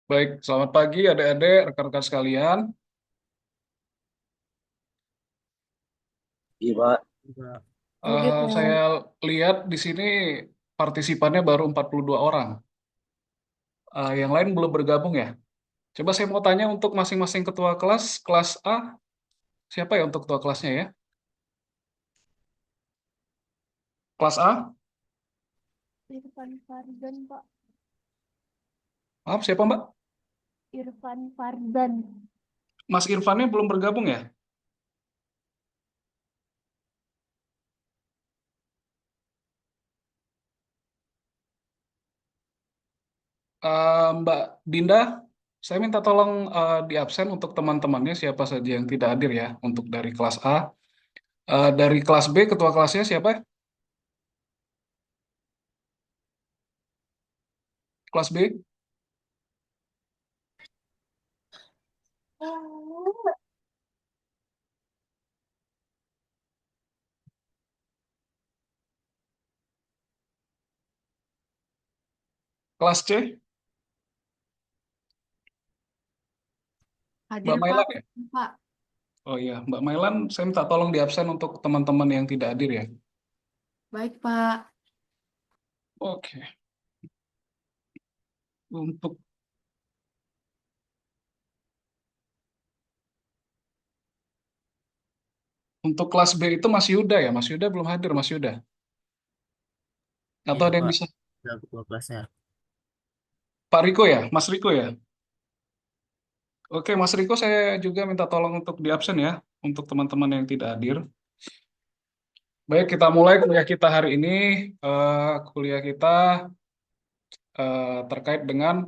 Baik, selamat pagi adik-adik, rekan-rekan sekalian. Iya, Pak. Juga. Oke, Saya Pak. lihat di sini partisipannya baru 42 orang. Yang lain belum bergabung ya. Coba saya mau tanya untuk masing-masing ketua kelas A, siapa ya untuk ketua kelasnya ya? Kelas A, Irfan Farzan, Pak. maaf siapa Mbak? Irfan Farzan. Mas Irfannya belum bergabung ya? Mbak Dinda, saya minta tolong di absen untuk teman-temannya siapa saja yang tidak hadir ya untuk dari kelas A. Dari kelas B, ketua kelasnya siapa? Kelas B? Kelas C? Mbak Hadir, Pak. Mailan ya? Pak. Oh iya, Mbak Mailan, saya minta tolong di absen untuk teman-teman yang tidak hadir ya. Baik, Pak. Oke, untuk kelas B itu Mas Yuda ya, Mas Yuda belum hadir, Mas Yuda. Atau Iya, ada yang Pak. bisa? Ada ketua kelasnya. Pak Riko ya, Mas Riko ya. Oke, Mas Riko, saya juga minta tolong untuk di absen ya, untuk teman-teman yang tidak hadir. Baik, kita mulai kuliah kita hari ini. Kuliah kita terkait dengan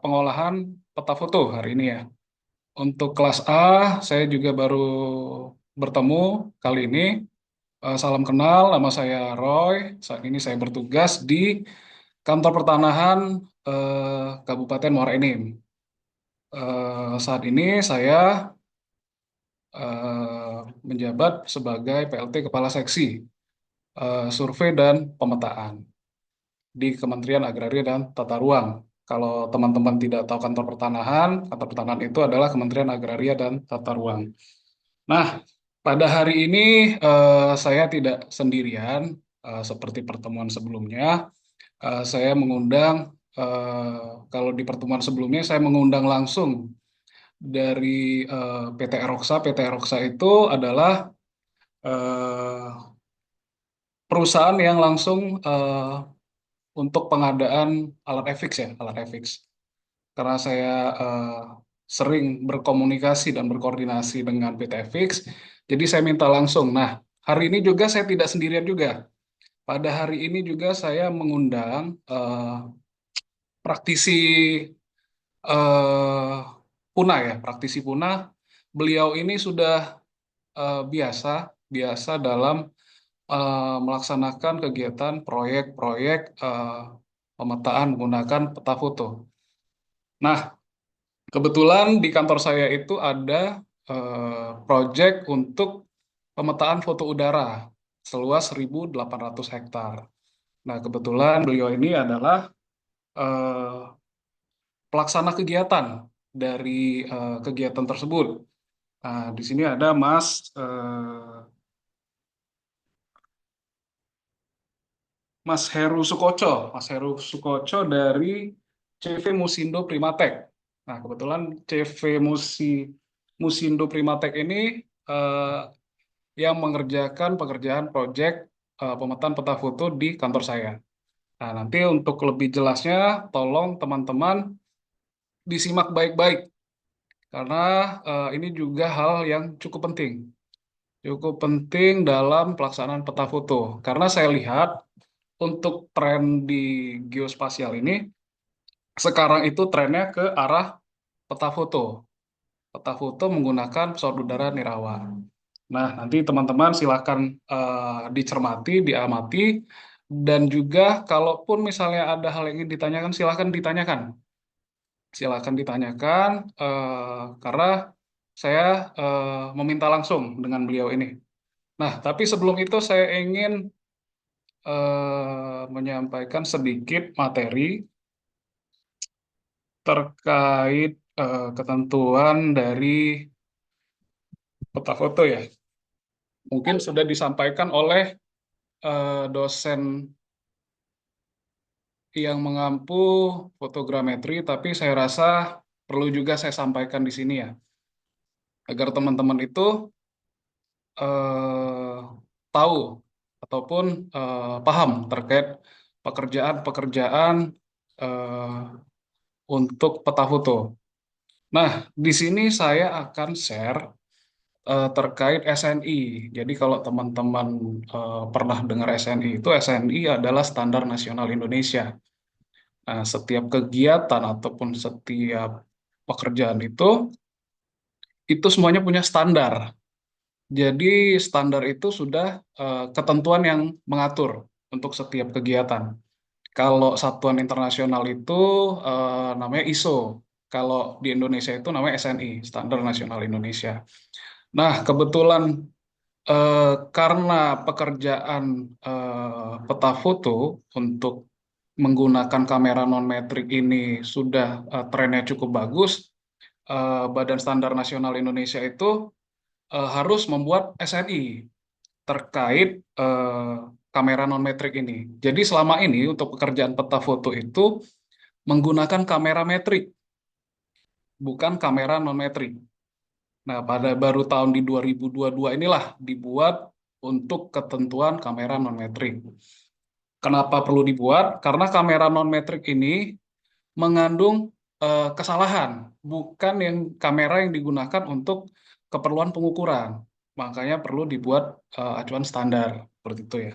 pengolahan peta foto hari ini ya. Untuk kelas A, saya juga baru bertemu kali ini. Salam kenal, nama saya Roy. Saat ini saya bertugas di Kantor Pertanahan Kabupaten Muara Enim. Saat ini saya menjabat sebagai PLT Kepala Seksi Survei dan Pemetaan di Kementerian Agraria dan Tata Ruang. Kalau teman-teman tidak tahu Kantor Pertanahan itu adalah Kementerian Agraria dan Tata Ruang. Nah, pada hari ini saya tidak sendirian seperti pertemuan sebelumnya. Saya mengundang, kalau di pertemuan sebelumnya saya mengundang langsung dari PT Eroxa. PT Eroxa itu adalah eh, perusahaan yang langsung untuk pengadaan alat FX ya, alat FX. Karena saya sering berkomunikasi dan berkoordinasi dengan PT FX, jadi saya minta langsung. Nah, hari ini juga saya tidak sendirian juga. Pada hari ini juga saya mengundang praktisi eh, punah ya, praktisi punah. Beliau ini sudah biasa biasa dalam melaksanakan kegiatan proyek-proyek pemetaan menggunakan peta foto. Nah, kebetulan di kantor saya itu ada proyek untuk pemetaan foto udara seluas 1.800 hektar. Nah, kebetulan beliau ini adalah eh, pelaksana kegiatan dari kegiatan tersebut. Nah, di sini ada Mas Heru Sukoco, Mas Heru Sukoco dari CV Musindo Primatek. Nah, kebetulan CV Musindo Primatek ini eh, yang mengerjakan pekerjaan proyek pemetaan peta foto di kantor saya. Nah, nanti untuk lebih jelasnya, tolong teman-teman disimak baik-baik karena ini juga hal yang cukup penting dalam pelaksanaan peta foto. Karena saya lihat untuk tren di geospasial ini sekarang itu trennya ke arah peta foto. Peta foto menggunakan pesawat udara nirawak. Nah, nanti teman-teman silakan dicermati, diamati, dan juga kalaupun misalnya ada hal yang ingin ditanyakan, silakan ditanyakan. Silakan ditanyakan, karena saya meminta langsung dengan beliau ini. Nah, tapi sebelum itu saya ingin menyampaikan sedikit materi terkait ketentuan dari peta foto ya. Mungkin sudah disampaikan oleh dosen yang mengampu fotogrametri, tapi saya rasa perlu juga saya sampaikan di sini ya, agar teman-teman itu eh, tahu ataupun paham terkait pekerjaan-pekerjaan eh, untuk peta foto. Nah, di sini saya akan share terkait SNI. Jadi kalau teman-teman pernah dengar SNI itu, SNI adalah Standar Nasional Indonesia. Nah, setiap kegiatan ataupun setiap pekerjaan itu semuanya punya standar. Jadi standar itu sudah ketentuan yang mengatur untuk setiap kegiatan. Kalau satuan internasional itu namanya ISO. Kalau di Indonesia itu namanya SNI, Standar Nasional Indonesia. Nah, kebetulan karena pekerjaan peta foto untuk menggunakan kamera non-metrik ini sudah trennya cukup bagus, Badan Standar Nasional Indonesia itu harus membuat SNI terkait kamera non-metrik ini. Jadi selama ini untuk pekerjaan peta foto itu menggunakan kamera metrik, bukan kamera non-metrik. Nah, pada baru tahun di 2022 inilah dibuat untuk ketentuan kamera non-metrik. Kenapa perlu dibuat? Karena kamera non-metrik ini mengandung kesalahan, bukan yang kamera yang digunakan untuk keperluan pengukuran. Makanya perlu dibuat acuan standar seperti itu ya.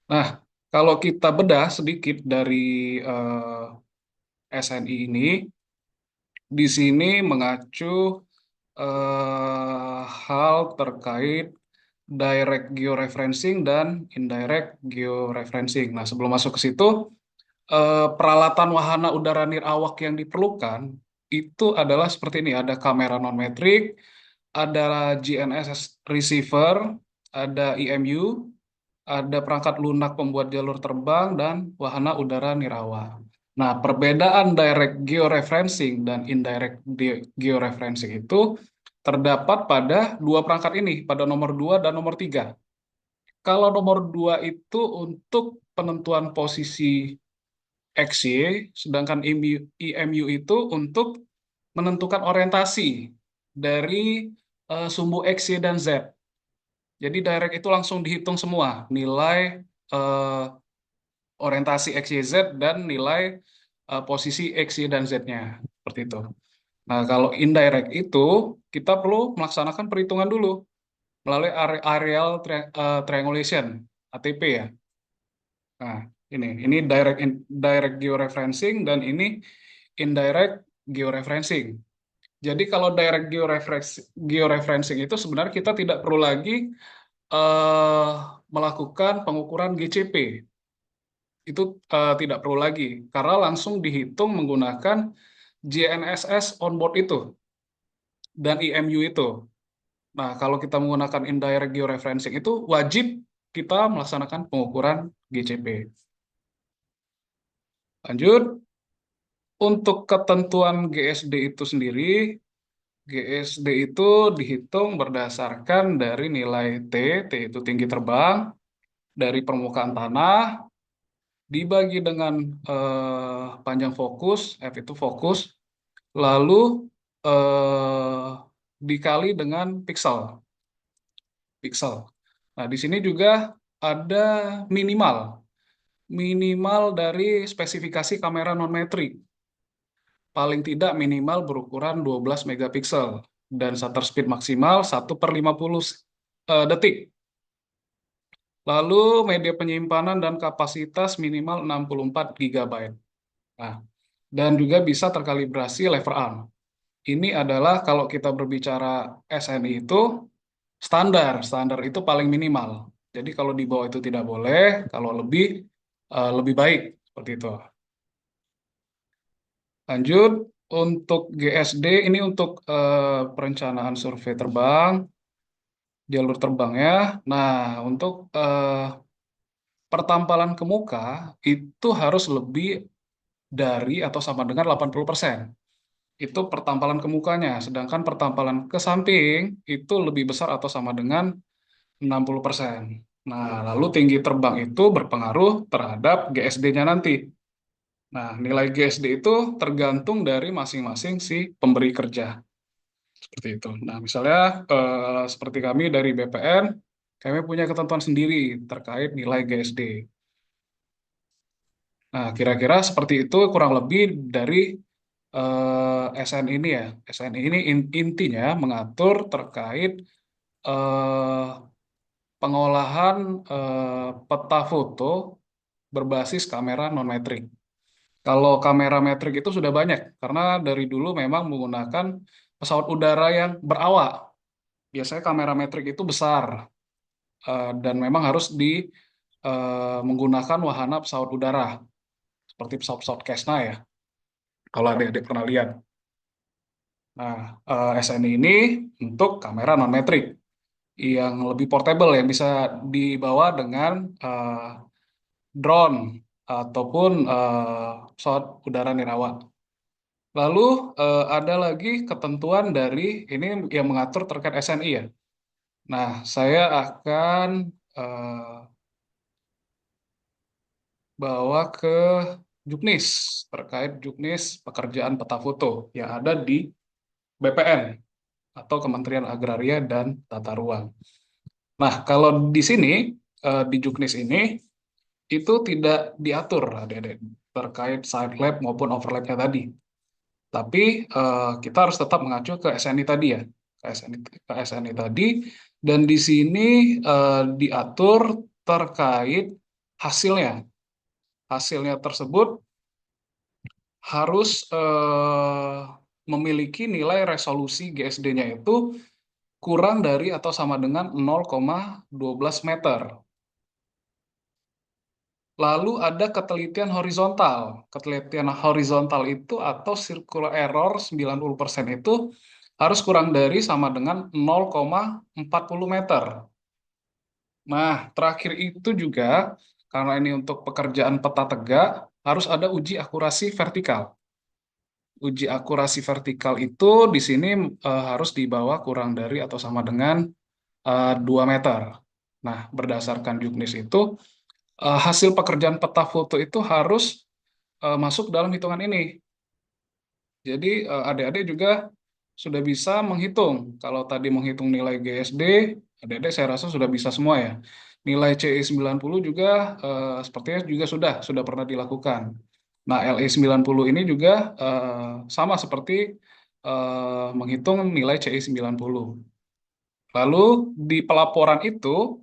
Nah, kalau kita bedah sedikit dari SNI ini, di sini mengacu hal terkait direct georeferencing dan indirect georeferencing. Nah, sebelum masuk ke situ, peralatan wahana udara nirawak yang diperlukan itu adalah seperti ini. Ada kamera non-metrik, ada GNSS receiver, ada IMU, ada perangkat lunak pembuat jalur terbang, dan wahana udara nirawak. Nah, perbedaan direct georeferencing dan indirect georeferencing itu terdapat pada dua perangkat ini, pada nomor 2 dan nomor 3. Kalau nomor 2 itu untuk penentuan posisi XY, sedangkan IMU itu untuk menentukan orientasi dari sumbu X, Y, dan Z. Jadi direct itu langsung dihitung semua, nilai eh, orientasi X, Y, Z, dan nilai posisi X, Y, dan Z-nya. Seperti itu. Nah, kalau indirect itu, kita perlu melaksanakan perhitungan dulu melalui areal triangulation, ATP ya. Nah, ini direct georeferencing dan ini indirect georeferencing. Jadi kalau direct georeferencing itu sebenarnya kita tidak perlu lagi eh, melakukan pengukuran GCP. Itu tidak perlu lagi karena langsung dihitung menggunakan GNSS onboard itu dan IMU itu. Nah, kalau kita menggunakan indirect georeferencing itu wajib kita melaksanakan pengukuran GCP. Lanjut, untuk ketentuan GSD itu sendiri, GSD itu dihitung berdasarkan dari nilai T, T itu tinggi terbang, dari permukaan tanah, dibagi dengan panjang fokus, F itu fokus, lalu eh, dikali dengan piksel. Piksel. Nah, di sini juga ada minimal, minimal dari spesifikasi kamera non-metrik. Paling tidak minimal berukuran 12 megapiksel dan shutter speed maksimal 1/50 detik. Lalu media penyimpanan dan kapasitas minimal 64 gigabyte. Nah, dan juga bisa terkalibrasi lever arm. Ini adalah kalau kita berbicara SNI itu standar, standar itu paling minimal. Jadi kalau di bawah itu tidak boleh, kalau lebih baik seperti itu. Lanjut, untuk GSD ini untuk perencanaan survei terbang, jalur terbangnya. Nah, untuk pertampalan ke muka itu harus lebih dari atau sama dengan 80%. Itu pertampalan ke mukanya, sedangkan pertampalan ke samping itu lebih besar atau sama dengan 60%. Nah, lalu tinggi terbang itu berpengaruh terhadap GSD-nya nanti. Nah, nilai GSD itu tergantung dari masing-masing si pemberi kerja. Seperti itu. Nah, misalnya seperti kami dari BPN, kami punya ketentuan sendiri terkait nilai GSD. Nah, kira-kira seperti itu kurang lebih dari SN ini ya. SN ini intinya mengatur terkait eh, pengolahan peta foto berbasis kamera non-metrik. Kalau kamera metrik itu sudah banyak, karena dari dulu memang menggunakan pesawat udara yang berawak. Biasanya kamera metrik itu besar, dan memang harus menggunakan wahana pesawat udara, seperti pesawat-pesawat Cessna ya, kalau adik-adik pernah lihat. Nah, SNI ini untuk kamera non-metrik yang lebih portable, yang bisa dibawa dengan drone ataupun pesawat udara nirawak. Lalu ada lagi ketentuan dari ini yang mengatur terkait SNI ya. Nah, saya akan eh, bawa ke Juknis terkait Juknis pekerjaan peta foto yang ada di BPN atau Kementerian Agraria dan Tata Ruang. Nah, kalau di sini di Juknis ini itu tidak diatur adik-adik terkait side lab maupun overlapnya tadi. Tapi kita harus tetap mengacu ke SNI tadi ya, ke SNI tadi, dan di sini diatur terkait hasilnya. Hasilnya tersebut harus memiliki nilai resolusi GSD-nya itu kurang dari atau sama dengan 0,12 meter. Lalu ada ketelitian horizontal. Ketelitian horizontal itu atau circular error 90% itu harus kurang dari sama dengan 0,40 meter. Nah, terakhir itu juga, karena ini untuk pekerjaan peta tegak, harus ada uji akurasi vertikal. Uji akurasi vertikal itu di sini harus dibawa kurang dari atau sama dengan 2 meter. Nah, berdasarkan juknis itu, hasil pekerjaan peta foto itu harus masuk dalam hitungan ini. Jadi adik-adik juga sudah bisa menghitung. Kalau tadi menghitung nilai GSD, adik-adik saya rasa sudah bisa semua ya. Nilai CI 90 juga sepertinya juga sudah pernah dilakukan. Nah, LE 90 ini juga sama seperti menghitung nilai CI 90. Lalu di pelaporan itu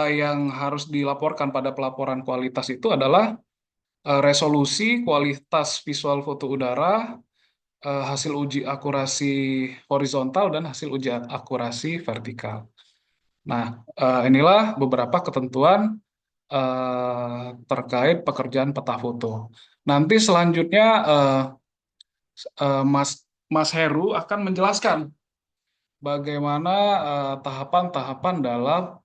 yang harus dilaporkan pada pelaporan kualitas itu adalah resolusi, kualitas visual foto udara, hasil uji akurasi horizontal dan hasil uji akurasi vertikal. Nah, inilah beberapa ketentuan terkait pekerjaan peta foto. Nanti selanjutnya Mas Mas Heru akan menjelaskan bagaimana tahapan-tahapan dalam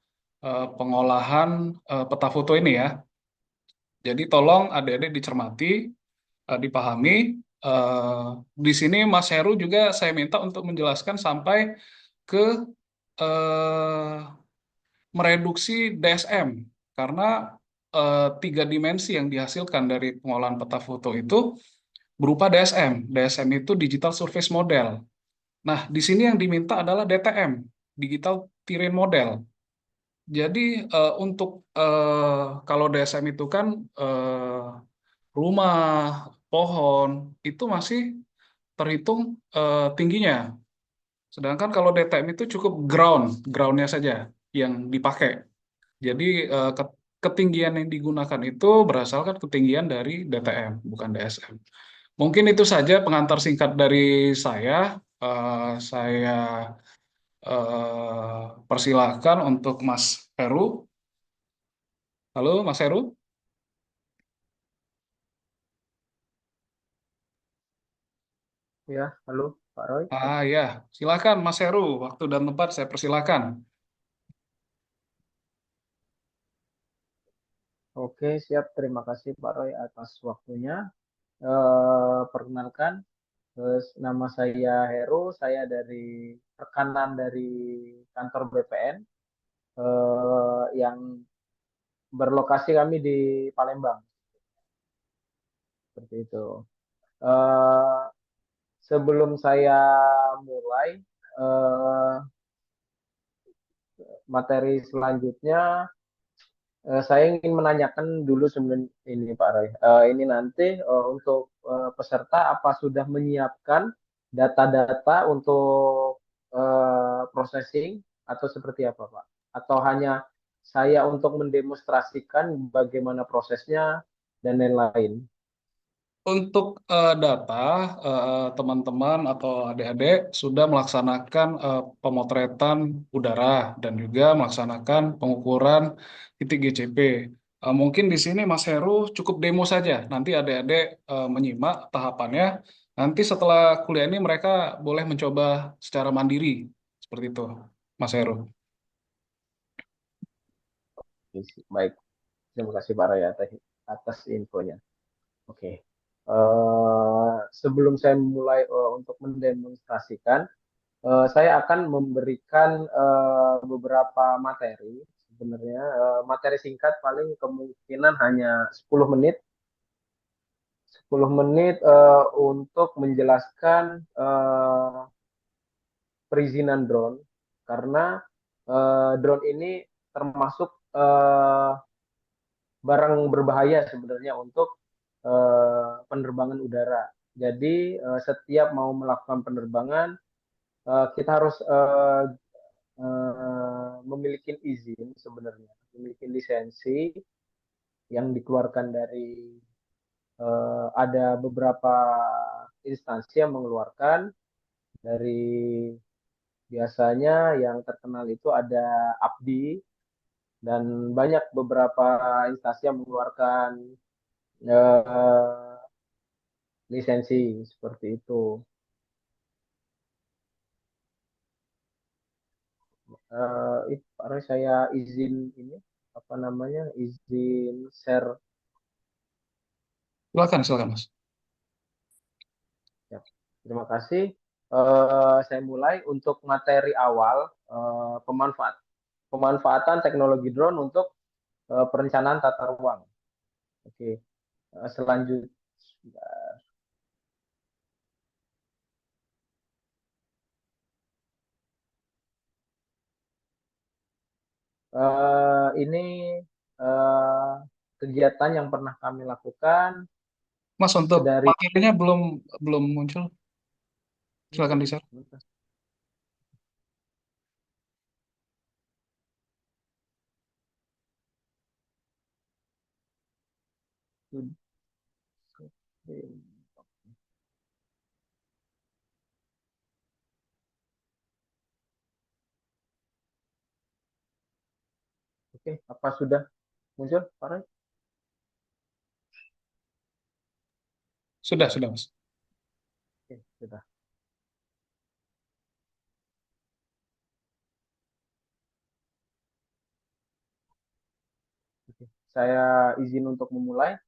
pengolahan peta foto ini ya. Jadi tolong adik-adik dicermati, dipahami. Eh, di sini Mas Heru juga saya minta untuk menjelaskan sampai ke eh, mereduksi DSM, karena tiga dimensi yang dihasilkan dari pengolahan peta foto itu berupa DSM. DSM itu Digital Surface Model. Nah, di sini yang diminta adalah DTM, Digital Terrain Model. Jadi untuk kalau DSM itu kan eh, rumah, pohon, itu masih terhitung tingginya. Sedangkan kalau DTM itu cukup groundnya saja yang dipakai. Jadi ketinggian yang digunakan itu berdasarkan ketinggian dari DTM, bukan DSM. Mungkin itu saja pengantar singkat dari saya. Saya persilahkan untuk Mas Heru. Halo, Mas Heru. Ya, halo Pak Roy. Ya, silakan Mas Heru. Waktu dan tempat saya persilakan. Oke, siap. Terima kasih Pak Roy atas waktunya. Perkenalkan, nama saya Heru. Saya dari rekanan dari kantor BPN yang berlokasi kami di Palembang. Seperti itu. Eh, Sebelum saya mulai eh, materi selanjutnya, saya ingin menanyakan dulu sebelum ini Pak Roy. Ini nanti untuk peserta apa sudah menyiapkan data-data untuk processing atau seperti apa Pak? Atau hanya saya untuk mendemonstrasikan bagaimana prosesnya dan lain-lain? Untuk data, teman-teman atau adik-adik sudah melaksanakan pemotretan udara dan juga melaksanakan pengukuran titik GCP. Mungkin di sini Mas Heru cukup demo saja. Nanti adik-adik menyimak tahapannya. Nanti setelah kuliah ini mereka boleh mencoba secara mandiri. Seperti itu, Mas Heru. Baik, terima kasih Pak Roy atas infonya. Oke. Sebelum saya mulai untuk mendemonstrasikan, saya akan memberikan beberapa materi. Sebenarnya materi singkat paling kemungkinan hanya 10 menit. 10 menit untuk menjelaskan perizinan drone karena drone ini termasuk barang berbahaya sebenarnya untuk penerbangan udara. Jadi setiap mau melakukan penerbangan kita harus memiliki izin sebenarnya, memiliki lisensi yang dikeluarkan dari ada beberapa instansi yang mengeluarkan dari biasanya yang terkenal itu ada APDI dan banyak beberapa instansi yang mengeluarkan eh, lisensi seperti itu. Pak Roy, saya izin ini apa namanya izin share. Silakan, silakan, Mas. Ya, terima kasih. Saya mulai untuk materi awal pemanfaatan teknologi drone untuk perencanaan tata ruang. Oke, selanjutnya ini eh, kegiatan yang pernah kami lakukan Mas, untuk sedari materinya belum belum muncul. Silakan di-share. Oke, apa sudah muncul, Pak Roy? Sudah, Mas. Oke, sudah. Oke. Saya izin untuk memulai.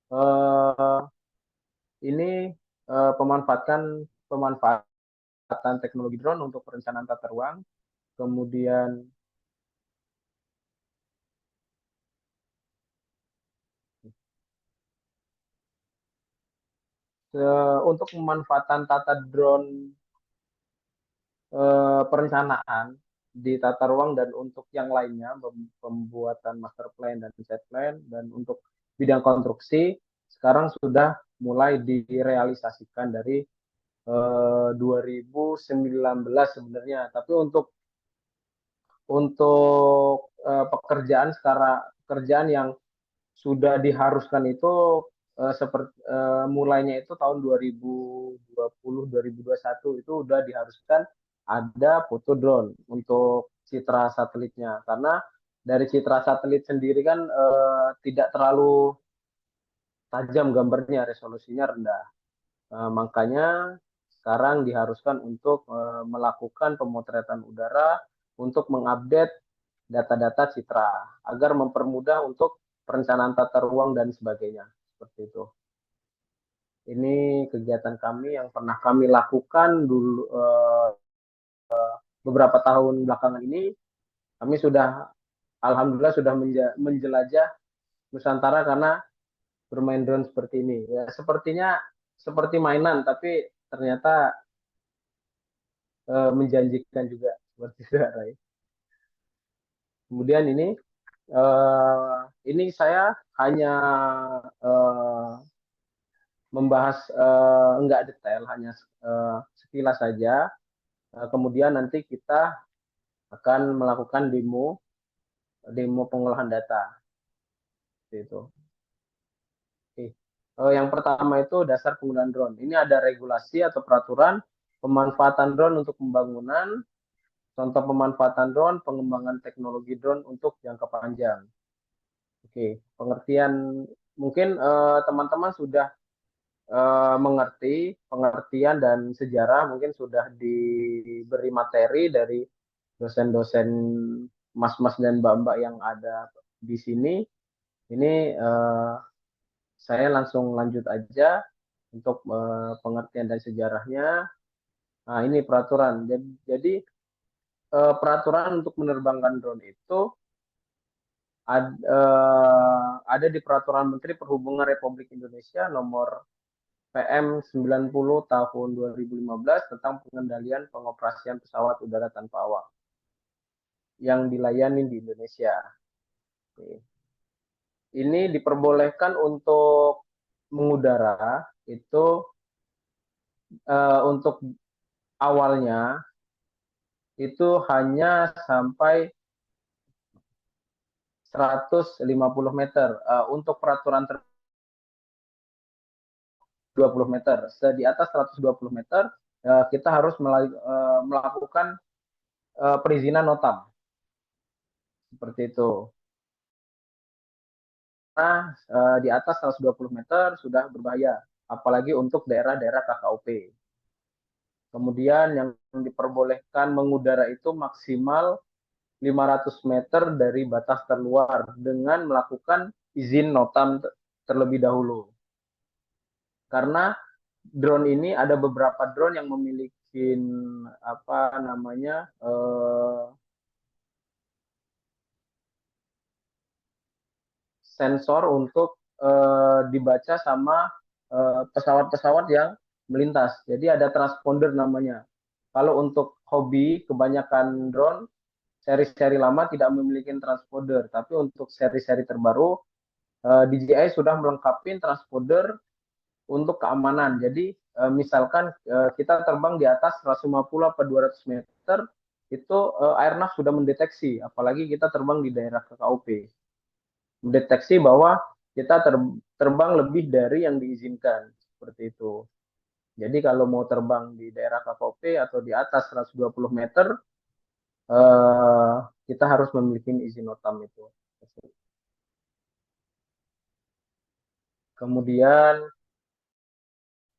Eh, ini pemanfaatan teknologi drone untuk perencanaan tata ruang. Kemudian untuk pemanfaatan tata drone perencanaan di tata ruang dan untuk yang lainnya pembuatan master plan dan set plan dan untuk bidang konstruksi sekarang sudah mulai direalisasikan dari 2019 sebenarnya. Tapi untuk pekerjaan yang sudah diharuskan itu seperti mulainya itu tahun 2020 2021 itu udah diharuskan ada foto drone untuk citra satelitnya karena dari citra satelit sendiri kan tidak terlalu tajam gambarnya, resolusinya rendah. Makanya sekarang diharuskan untuk melakukan pemotretan udara untuk mengupdate data-data citra agar mempermudah untuk perencanaan tata ruang dan sebagainya seperti itu. Ini kegiatan kami yang pernah kami lakukan dulu beberapa tahun belakangan ini. Kami sudah alhamdulillah sudah menjelajah Nusantara karena bermain drone seperti ini. Ya, sepertinya seperti mainan, tapi ternyata menjanjikan juga seperti itu, Ray. Kemudian ini saya hanya membahas enggak detail, hanya sekilas saja. Kemudian nanti kita akan melakukan demo pengolahan data. Itu. Oke. Yang pertama itu dasar penggunaan drone. Ini ada regulasi atau peraturan pemanfaatan drone untuk pembangunan, contoh pemanfaatan drone, pengembangan teknologi drone untuk jangka panjang. Oke, pengertian mungkin teman-teman sudah mengerti pengertian dan sejarah, mungkin sudah diberi materi dari dosen-dosen mas-mas dan mbak-mbak yang ada di sini. Ini saya langsung lanjut aja untuk pengertian dan sejarahnya. Nah, ini peraturan. Jadi peraturan untuk menerbangkan drone itu ada di Peraturan Menteri Perhubungan Republik Indonesia nomor PM 90 tahun 2015 tentang pengendalian pengoperasian pesawat udara tanpa awak yang dilayani di Indonesia. Ini diperbolehkan untuk mengudara itu untuk awalnya itu hanya sampai 150 meter. Untuk peraturan 20 meter. Di atas 120 meter kita harus melakukan perizinan NOTAM. Seperti itu. Nah, di atas 120 meter sudah berbahaya, apalagi untuk daerah-daerah KKUP. Kemudian yang diperbolehkan mengudara itu maksimal 500 meter dari batas terluar dengan melakukan izin NOTAM terlebih dahulu. Karena drone ini ada beberapa drone yang memiliki sensor untuk dibaca sama pesawat-pesawat yang melintas. Jadi ada transponder namanya. Kalau untuk hobi, kebanyakan drone seri-seri lama tidak memiliki transponder, tapi untuk seri-seri terbaru DJI sudah melengkapi transponder untuk keamanan. Jadi misalkan kita terbang di atas 150 atau 200 meter, itu airnav sudah mendeteksi, apalagi kita terbang di daerah KKUP. Mendeteksi bahwa kita terbang lebih dari yang diizinkan, seperti itu. Jadi kalau mau terbang di daerah KKUP atau di atas 120 meter, kita harus memiliki izin NOTAM itu. Kemudian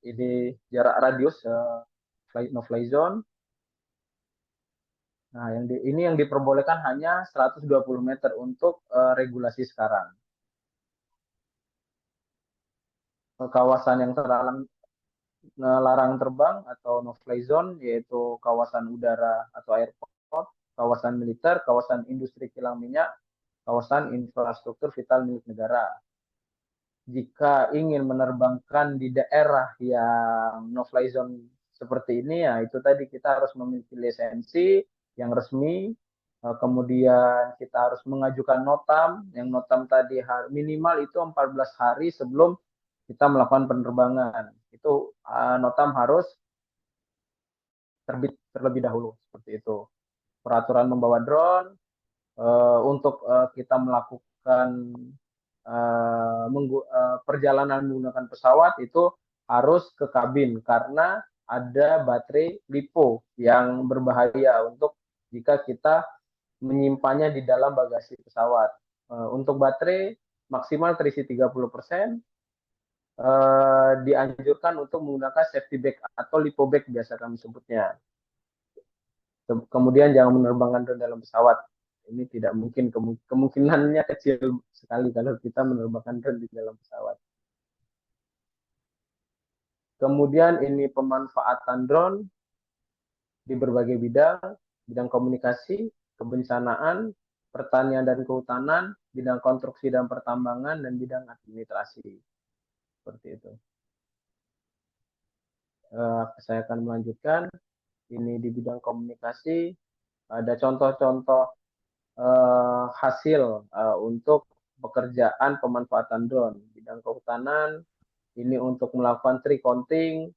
ini jarak radius no-fly zone. Nah, ini yang diperbolehkan hanya 120 meter untuk regulasi sekarang. Kawasan yang larang terbang atau no-fly zone yaitu kawasan udara atau airport, kawasan militer, kawasan industri kilang minyak, kawasan infrastruktur vital milik negara. Jika ingin menerbangkan di daerah yang no-fly zone seperti ini, ya itu tadi kita harus memiliki lisensi yang resmi, kemudian kita harus mengajukan NOTAM, yang NOTAM tadi minimal itu 14 hari sebelum kita melakukan penerbangan. Itu NOTAM harus terbit terlebih dahulu, seperti itu. Peraturan membawa drone, untuk kita melakukan perjalanan menggunakan pesawat itu harus ke kabin karena ada baterai LiPo yang berbahaya untuk jika kita menyimpannya di dalam bagasi pesawat. Untuk baterai maksimal terisi 30%, dianjurkan untuk menggunakan safety bag atau LiPo bag biasa kami sebutnya. Kemudian jangan menerbangkan drone dalam pesawat. Ini tidak mungkin, kemungkinannya kecil sekali kalau kita menerbangkan drone di dalam pesawat. Kemudian ini pemanfaatan drone di berbagai bidang, bidang komunikasi, kebencanaan, pertanian dan kehutanan, bidang konstruksi dan pertambangan, dan bidang administrasi. Seperti itu. Saya akan melanjutkan. Ini di bidang komunikasi, ada contoh-contoh hasil untuk pekerjaan pemanfaatan drone. Bidang kehutanan, ini untuk melakukan tree counting,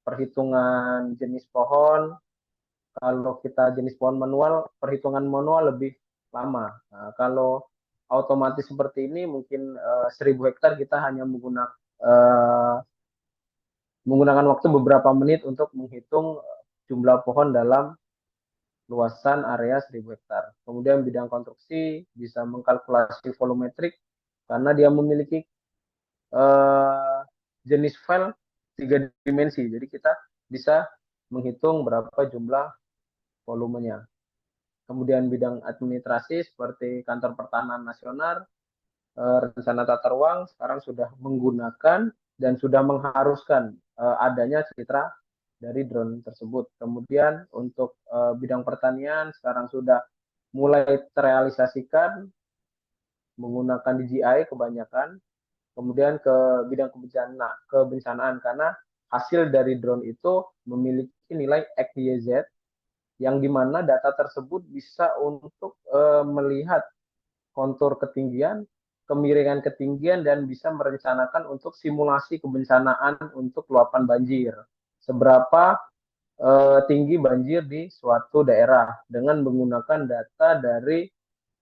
perhitungan jenis pohon. Kalau kita jenis pohon manual, perhitungan manual lebih lama. Nah, kalau otomatis seperti ini, mungkin 1000 hektar kita hanya menggunakan waktu beberapa menit untuk menghitung jumlah pohon dalam luasan area 1000 hektar. Kemudian bidang konstruksi bisa mengkalkulasi volumetrik karena dia memiliki jenis file 3 dimensi. Jadi kita bisa menghitung berapa jumlah volumenya. Kemudian bidang administrasi seperti Kantor Pertahanan Nasional, rencana tata ruang sekarang sudah menggunakan dan sudah mengharuskan adanya citra dari drone tersebut. Kemudian untuk bidang pertanian sekarang sudah mulai terrealisasikan menggunakan DJI kebanyakan. Kemudian ke bidang kebencanaan karena hasil dari drone itu memiliki nilai XYZ yang dimana data tersebut bisa untuk melihat kontur ketinggian, kemiringan ketinggian, dan bisa merencanakan untuk simulasi kebencanaan untuk luapan banjir. Seberapa tinggi banjir di suatu daerah dengan menggunakan data dari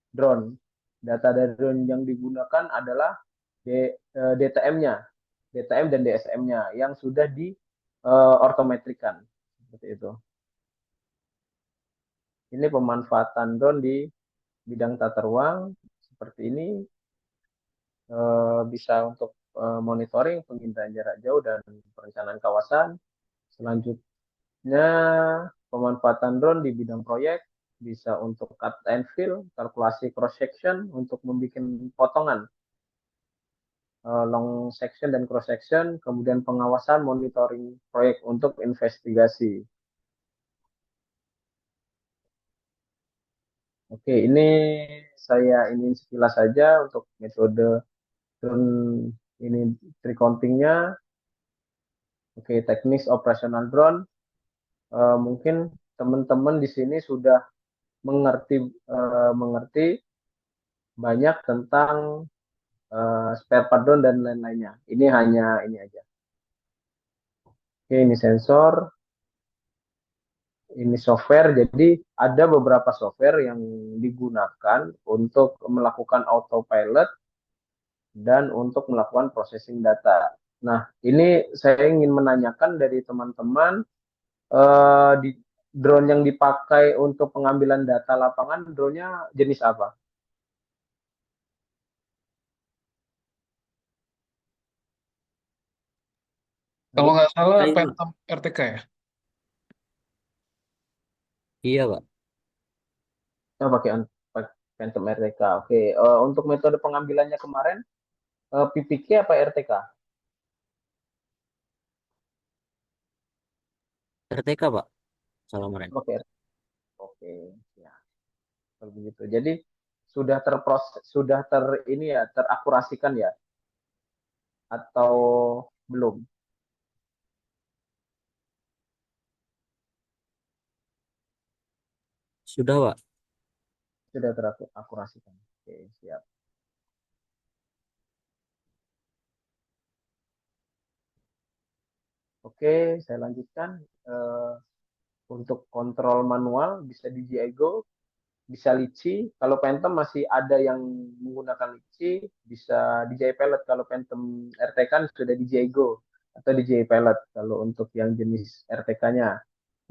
drone. Data dari drone yang digunakan adalah DTM-nya, DTM dan DSM-nya yang sudah di ortometrikan. Seperti itu. Ini pemanfaatan drone di bidang tata ruang seperti ini, bisa untuk monitoring, penginderaan jarak jauh, dan perencanaan kawasan. Selanjutnya, pemanfaatan drone di bidang proyek bisa untuk cut and fill, kalkulasi cross section untuk membuat potongan long section dan cross section, kemudian pengawasan monitoring proyek untuk investigasi. Oke, ini saya ingin sekilas saja untuk metode drone ini, tree counting-nya. Oke, teknis operasional drone. Mungkin teman-teman di sini sudah mengerti banyak tentang spare part drone dan lain-lainnya. Ini hanya ini aja. Oke, ini sensor, ini software. Jadi ada beberapa software yang digunakan untuk melakukan autopilot dan untuk melakukan processing data. Nah, ini saya ingin menanyakan dari teman-teman, di drone yang dipakai untuk pengambilan data lapangan, drone-nya jenis apa? Kalau nggak salah Baik, Pak. Phantom RTK ya. Iya, Pak. Pakai Phantom RTK. Oke, untuk metode pengambilannya kemarin, PPK apa RTK? RTK, Pak. Salam Pakai RTK. Oke, ya. Kalau begitu. Jadi sudah terproses, sudah ini ya, terakurasikan ya, atau belum? Sudah, Pak. Sudah terakurasikan. Oke, siap. Oke, saya lanjutkan. Untuk kontrol manual bisa DJI Go, bisa Litchi. Kalau Phantom masih ada yang menggunakan Litchi, bisa DJI Pilot. Kalau Phantom RTK kan sudah DJI Go atau DJI Pilot kalau untuk yang jenis RTK-nya.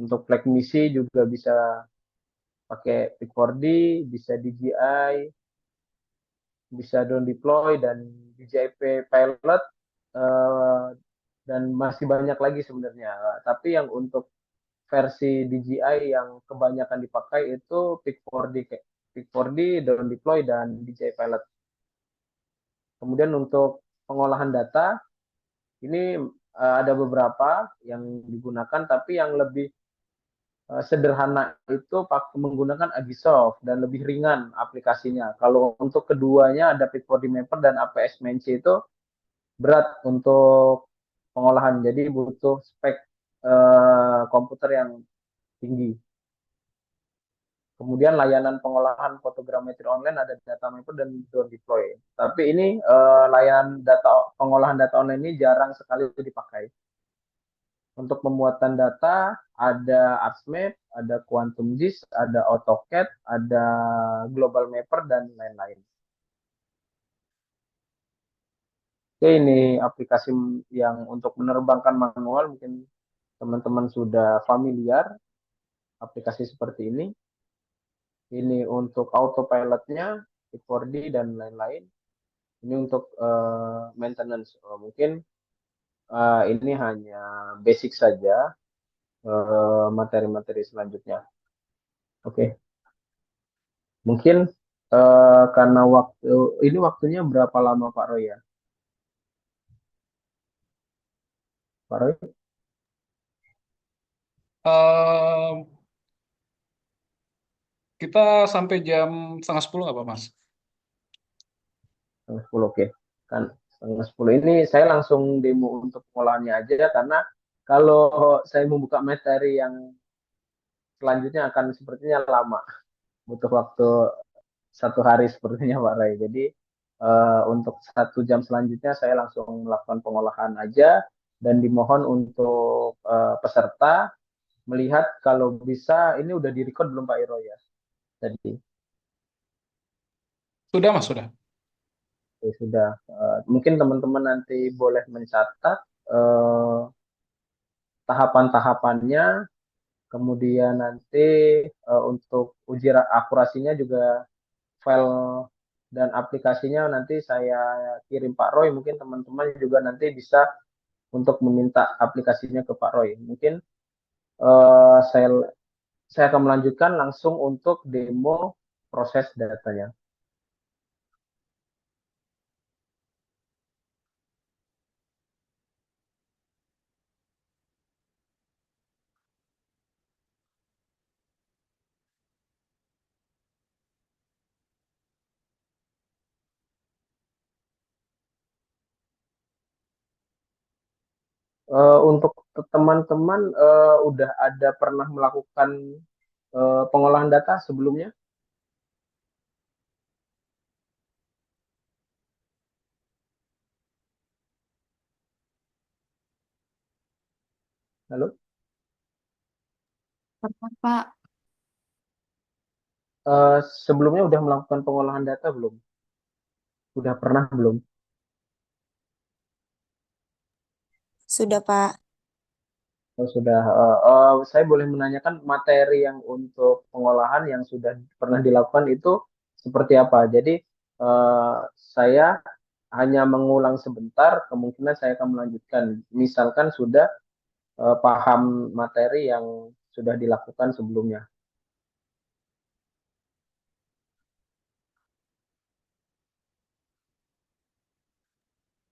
Untuk flag misi juga bisa pakai Pick4D, bisa DJI, bisa drone deploy, dan DJI Pilot, dan masih banyak lagi sebenarnya. Tapi yang untuk versi DJI yang kebanyakan dipakai itu Pick4D, Drone Deploy, dan DJI Pilot. Kemudian untuk pengolahan data, ini ada beberapa yang digunakan, tapi yang lebih sederhana itu menggunakan Agisoft dan lebih ringan aplikasinya. Kalau untuk keduanya ada Pick4D Mapper dan APS Menci itu berat untuk pengolahan, jadi butuh spek komputer yang tinggi. Kemudian layanan pengolahan fotogrametri online ada Data Mapper dan Drone Deploy. Tapi ini layanan pengolahan data online ini jarang sekali dipakai. Untuk pemuatan data ada ArcMap, ada QuantumGIS, ada AutoCAD, ada Global Mapper dan lain-lain. Oke, ini aplikasi yang untuk menerbangkan manual, mungkin teman-teman sudah familiar aplikasi seperti ini. Ini untuk autopilotnya, Pick4D dan lain-lain. Ini untuk maintenance. Mungkin ini hanya basic saja materi-materi selanjutnya. Oke, mungkin karena ini waktunya berapa lama Pak Roy ya? Pak Roy? Eh, kita sampai jam setengah 10 nggak Pak Mas? Setengah 10, oke. Kan setengah 10 ini saya langsung demo untuk pengolahannya aja, karena kalau saya membuka materi yang selanjutnya akan sepertinya lama. Butuh waktu 1 hari sepertinya Pak Ray. Jadi untuk 1 jam selanjutnya saya langsung melakukan pengolahan aja, dan dimohon untuk peserta melihat kalau bisa ini udah direcord belum Pak Iro ya tadi. Sudah Mas, sudah. Ya, sudah. Mungkin teman-teman nanti boleh mencatat tahapan-tahapannya, kemudian nanti untuk uji akurasinya juga file dan aplikasinya nanti saya kirim Pak Roy. Mungkin teman-teman juga nanti bisa untuk meminta aplikasinya ke Pak Roy. Mungkin eh, saya saya akan melanjutkan langsung untuk demo proses datanya. Untuk teman-teman udah ada pernah melakukan pengolahan data sebelumnya? Halo? Pernah, Pak. Sebelumnya udah melakukan pengolahan data belum? Udah pernah belum? Sudah, Pak. Oh, sudah. Saya boleh menanyakan materi yang untuk pengolahan yang sudah pernah dilakukan itu seperti apa? Jadi eh, saya hanya mengulang sebentar, kemungkinan saya akan melanjutkan. Misalkan sudah paham materi yang sudah dilakukan sebelumnya.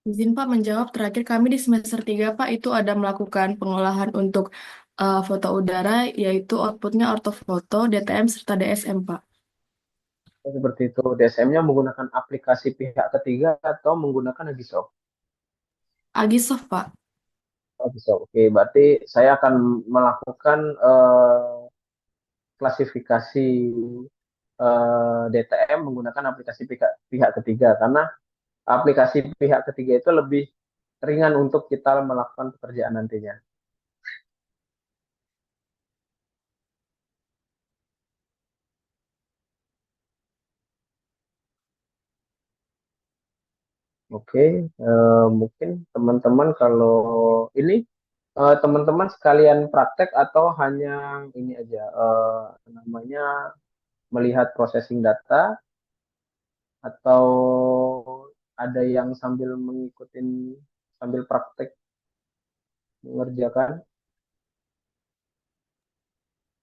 Izin Pak menjawab, terakhir kami di semester 3 Pak itu ada melakukan pengolahan untuk foto udara, yaitu outputnya ortofoto, DTM, serta DSM Pak. Seperti itu. DSM-nya menggunakan aplikasi pihak ketiga atau menggunakan Agisoft? Agisoft Pak. Agisoft. Oke, berarti saya akan melakukan klasifikasi DTM menggunakan aplikasi pihak ketiga, karena aplikasi pihak ketiga itu lebih ringan untuk kita melakukan pekerjaan nantinya. Oke, mungkin teman-teman kalau ini teman-teman sekalian praktek atau hanya ini aja namanya melihat processing data, atau ada yang sambil mengikuti sambil praktek mengerjakan?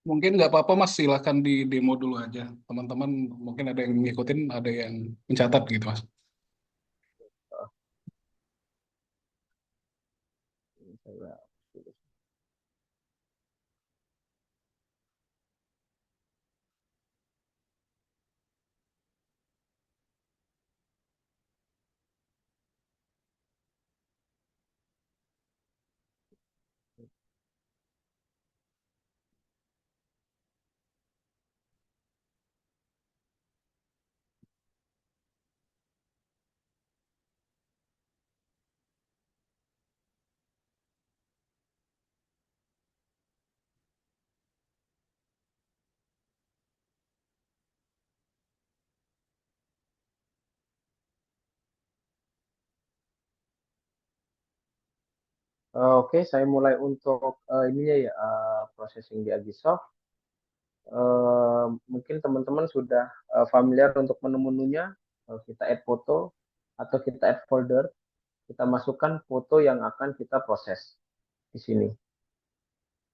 Mungkin nggak apa-apa Mas, silahkan di demo dulu aja. Teman-teman mungkin ada yang ngikutin, ada yang mencatat gitu Mas. Saya- Oke, saya mulai untuk ininya ya, processing di Agisoft. Mungkin teman-teman sudah familiar untuk menu-menunya. Kita add foto atau kita add folder, kita masukkan foto yang akan kita proses di sini.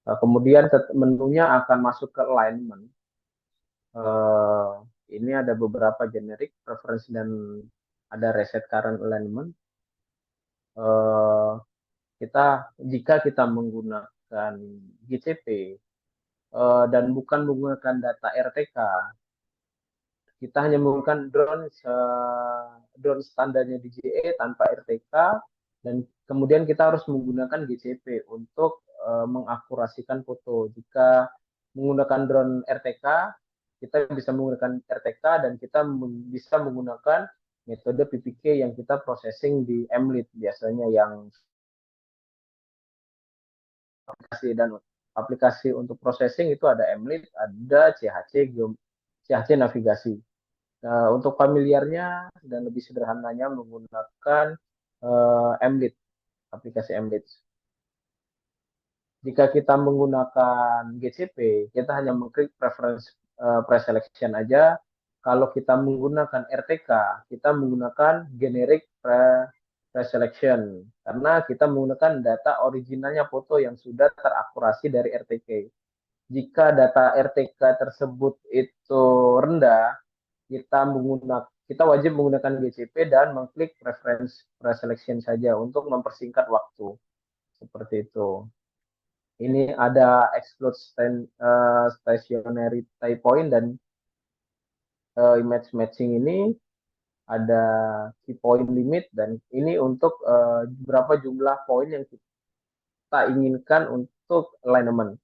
Kemudian menunya akan masuk ke alignment. Eh, ini ada beberapa generic preference dan ada reset current alignment. Eh, kita jika kita menggunakan GCP dan bukan menggunakan data RTK, kita hanya menggunakan drone standarnya DJI tanpa RTK, dan kemudian kita harus menggunakan GCP untuk mengakurasikan foto. Jika menggunakan drone RTK, kita bisa menggunakan RTK dan kita bisa menggunakan metode PPK yang kita processing di MLIT biasanya, yang aplikasi. Dan aplikasi untuk processing itu ada MLIT, ada CHC navigasi. Untuk familiarnya dan lebih sederhananya menggunakan MLIT, aplikasi MLIT. Jika kita menggunakan GCP, kita hanya mengklik preference preselection aja. Kalau kita menggunakan RTK, kita menggunakan generic preselection karena kita menggunakan data originalnya foto yang sudah terakurasi dari RTK. Jika data RTK tersebut itu rendah, kita wajib menggunakan GCP dan mengklik preference preselection saja untuk mempersingkat waktu. Seperti itu. Ini ada exclude stationary type point dan image matching ini ada key point limit, dan ini untuk berapa jumlah poin yang kita inginkan untuk alignment.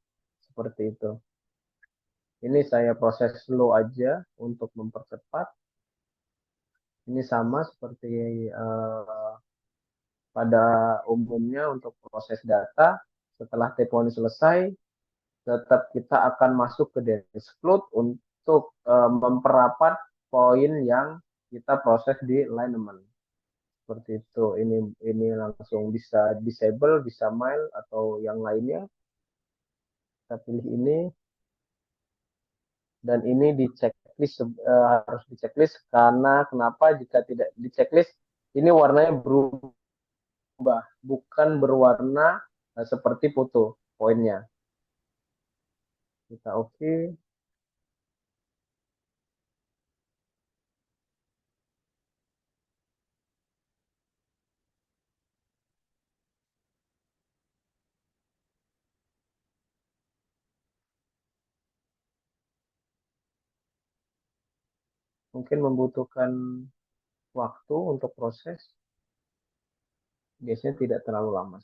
Seperti itu. Ini saya proses slow aja untuk mempercepat. Ini sama seperti pada umumnya untuk proses data. Setelah T-point selesai, tetap kita akan masuk ke exclude untuk memperapat poin yang kita proses di alignment. Seperti itu. Ini langsung bisa disable, bisa mail atau yang lainnya. Kita pilih ini, dan ini di checklist, harus di checklist karena kenapa? Jika tidak di checklist, ini warnanya berubah, bukan berwarna seperti foto poinnya. Kita oke. Mungkin membutuhkan waktu untuk proses, biasanya tidak terlalu lama.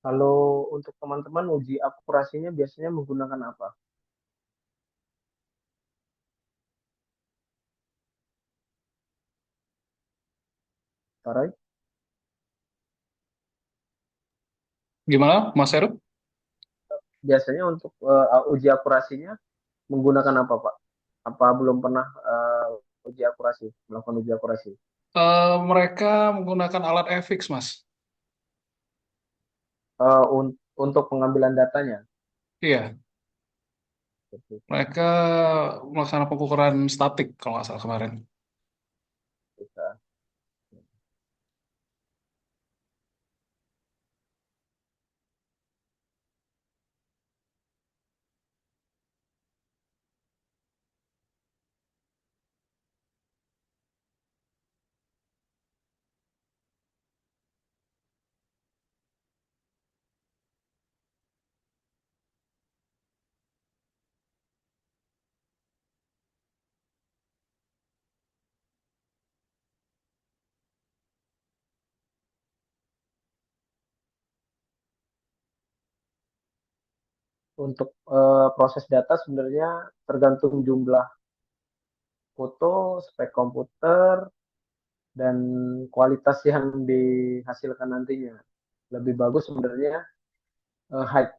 Kalau untuk teman-teman uji akurasinya biasanya menggunakan apa? Sarai? Gimana, Mas Heru? Biasanya untuk uji akurasinya menggunakan apa, Pak? Apa belum pernah uji akurasi, melakukan uji akurasi? Mereka menggunakan alat FX, Mas. Untuk pengambilan datanya. Iya, Seperti itu. mereka melaksanakan pengukuran statik kalau nggak salah kemarin. Bisa. Untuk proses data sebenarnya tergantung jumlah foto, spek komputer, dan kualitas yang dihasilkan nantinya. Lebih bagus sebenarnya high,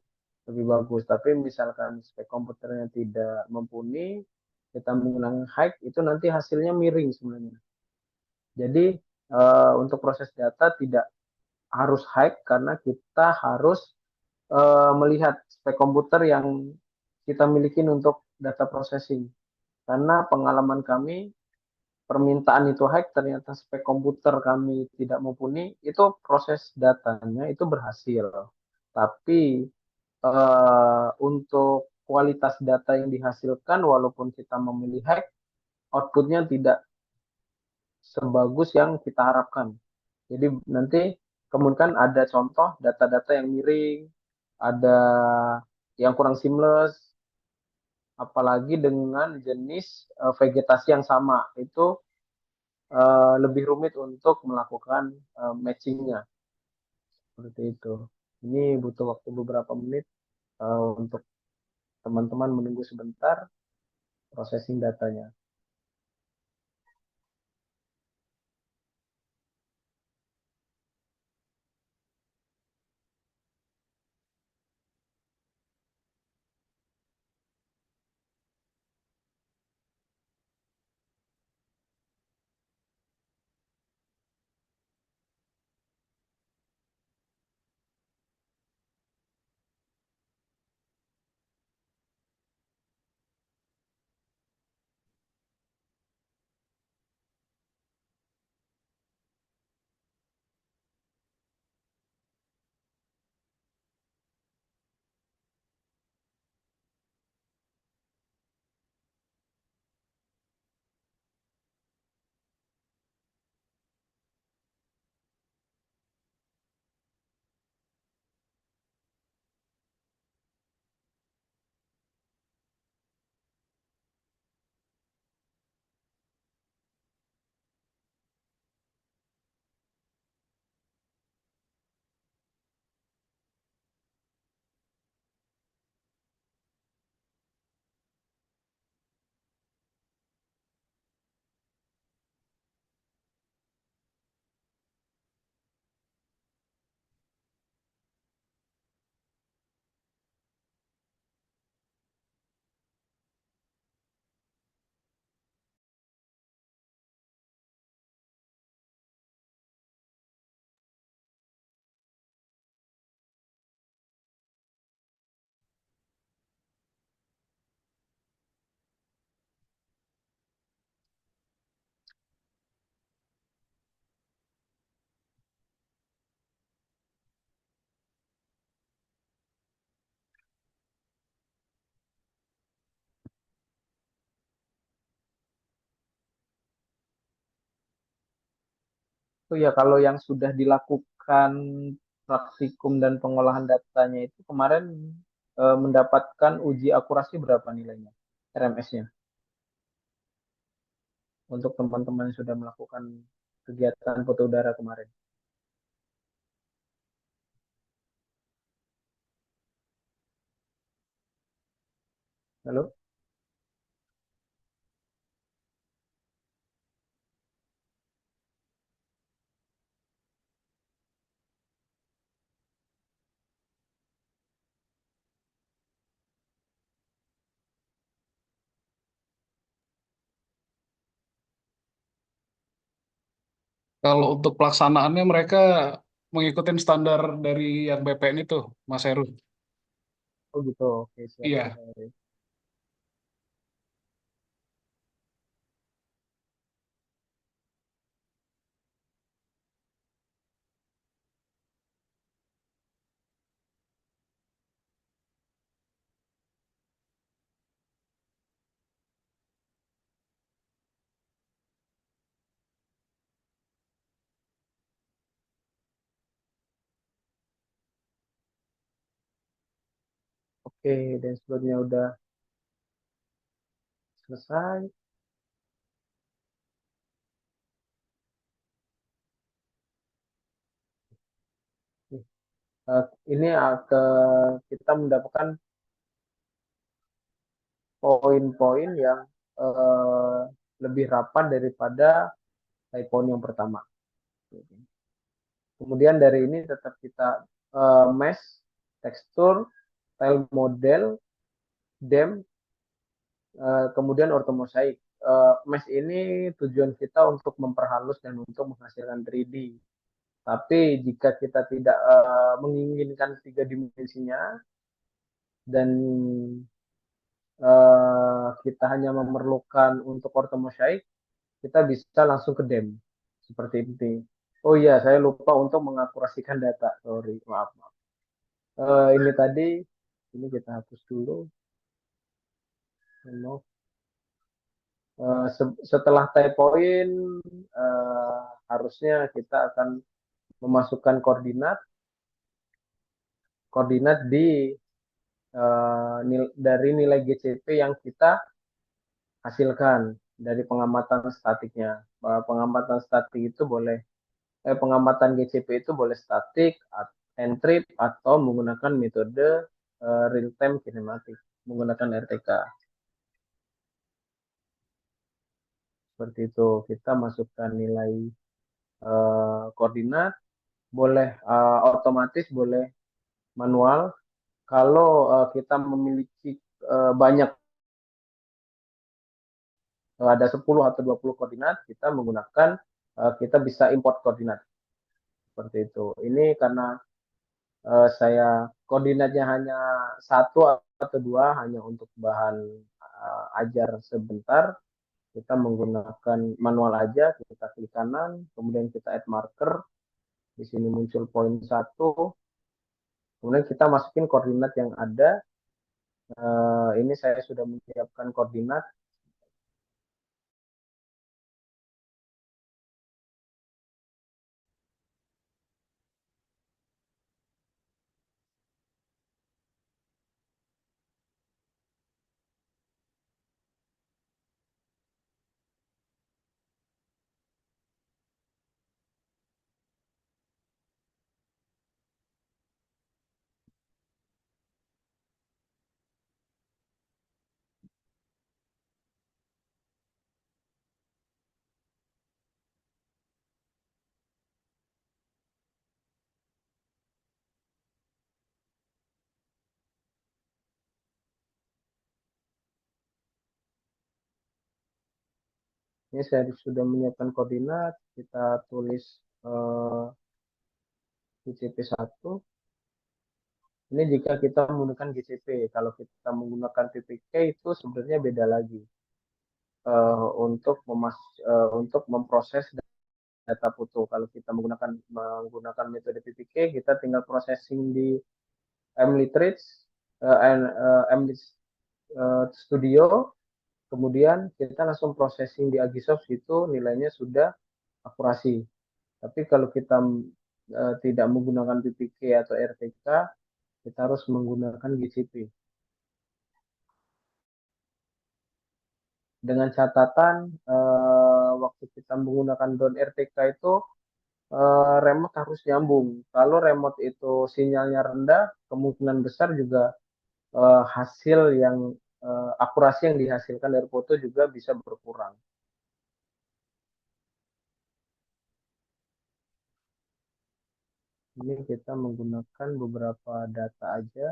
lebih bagus. Tapi misalkan spek komputernya tidak mumpuni, kita menggunakan high, itu nanti hasilnya miring sebenarnya. Jadi untuk proses data tidak harus high karena kita harus melihat spek komputer yang kita miliki untuk data processing. Karena pengalaman kami, permintaan itu high, ternyata spek komputer kami tidak mumpuni, itu proses datanya itu berhasil. Tapi untuk kualitas data yang dihasilkan, walaupun kita memilih high, outputnya tidak sebagus yang kita harapkan. Jadi nanti kemudian ada contoh data-data yang miring, ada yang kurang seamless, apalagi dengan jenis vegetasi yang sama, itu lebih rumit untuk melakukan matchingnya seperti itu. Ini butuh waktu beberapa menit untuk teman-teman menunggu sebentar processing datanya. Oh ya, kalau yang sudah dilakukan praktikum dan pengolahan datanya itu kemarin mendapatkan uji akurasi berapa nilainya, RMS-nya, untuk teman-teman yang sudah melakukan kegiatan foto udara kemarin. Halo? Kalau untuk pelaksanaannya mereka mengikuti standar dari yang BPN itu, Mas Heru. Oh gitu, oke siap Mas Iya. Heri. Oke, dashboardnya udah selesai. Nih, ini kita mendapatkan poin-poin yang eh, lebih rapat daripada typo yang pertama. Kemudian dari ini tetap kita mesh, tekstur, tile model, dem, kemudian ortomosaik. Mesh ini tujuan kita untuk memperhalus dan untuk menghasilkan 3D. Tapi jika kita tidak menginginkan tiga dimensinya dan kita hanya memerlukan untuk ortomosaik, kita bisa langsung ke dem seperti ini. Oh iya, saya lupa untuk mengakurasikan data. Sorry, maaf, maaf. Ini tadi, ini kita hapus dulu. Setelah typoin, harusnya kita akan memasukkan koordinat dari nilai GCP yang kita hasilkan dari pengamatan statiknya. Pengamatan statik itu boleh, pengamatan GCP itu boleh statik, entry, atau menggunakan metode real time kinematik, menggunakan RTK. Seperti itu, kita masukkan nilai koordinat, boleh otomatis, boleh manual. Kalau kita memiliki banyak, ada 10 atau 20 koordinat, kita menggunakan, kita bisa import koordinat. Seperti itu. Ini karena saya koordinatnya hanya satu atau dua, hanya untuk bahan ajar sebentar, kita menggunakan manual aja, kita klik kanan, kemudian kita add marker, di sini muncul poin 1, kemudian kita masukin koordinat yang ada. Ini saya sudah menyiapkan koordinat. Ini saya sudah menyiapkan koordinat, kita tulis GCP 1. Ini jika kita menggunakan GCP, kalau kita menggunakan PPK itu sebenarnya beda lagi. Untuk memproses data foto. Kalau kita menggunakan metode PPK, kita tinggal processing di MLitrage, MLit Studio, kemudian kita langsung processing di Agisoft, itu nilainya sudah akurasi. Tapi kalau kita tidak menggunakan PPK atau RTK, kita harus menggunakan GCP. Dengan catatan waktu kita menggunakan drone RTK itu remote harus nyambung. Kalau remote itu sinyalnya rendah, kemungkinan besar juga hasil yang akurasi yang dihasilkan dari foto juga bisa berkurang. Ini kita menggunakan beberapa data aja.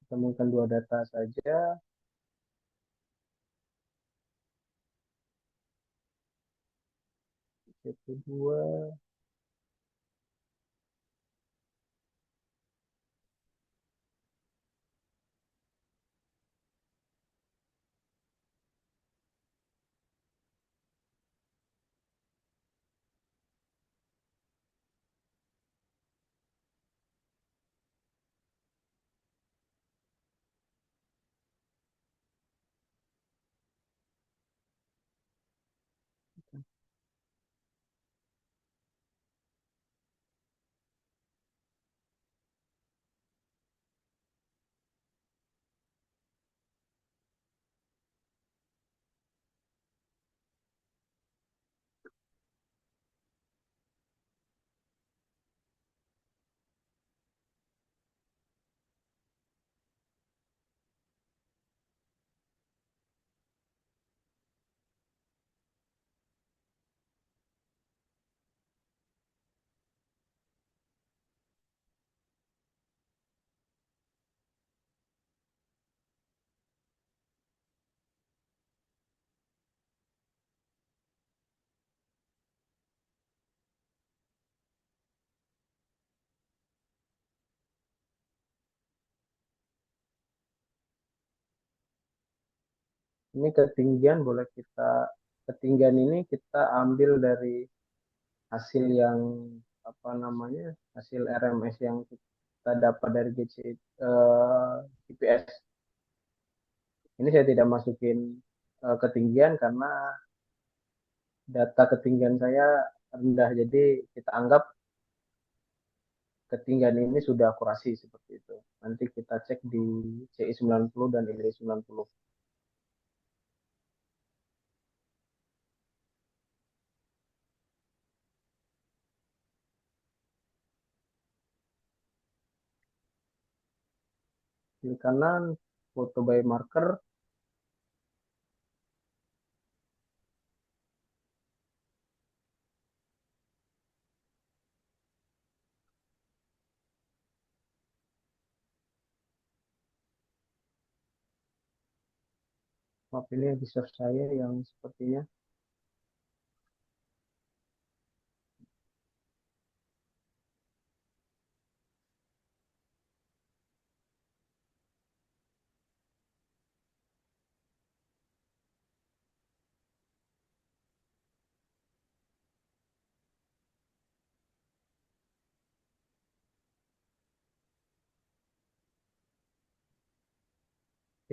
Kita menggunakan dua data saja. CP2. Ini ketinggian boleh kita ketinggian ini kita ambil dari hasil yang apa namanya hasil RMS yang kita dapat dari GPS. Ini saya tidak masukin ketinggian karena data ketinggian saya rendah, jadi kita anggap ketinggian ini sudah akurasi seperti itu. Nanti kita cek di CI 90 dan ILRI 90. Kiri kanan foto by marker. Maaf, ini research saya yang sepertinya.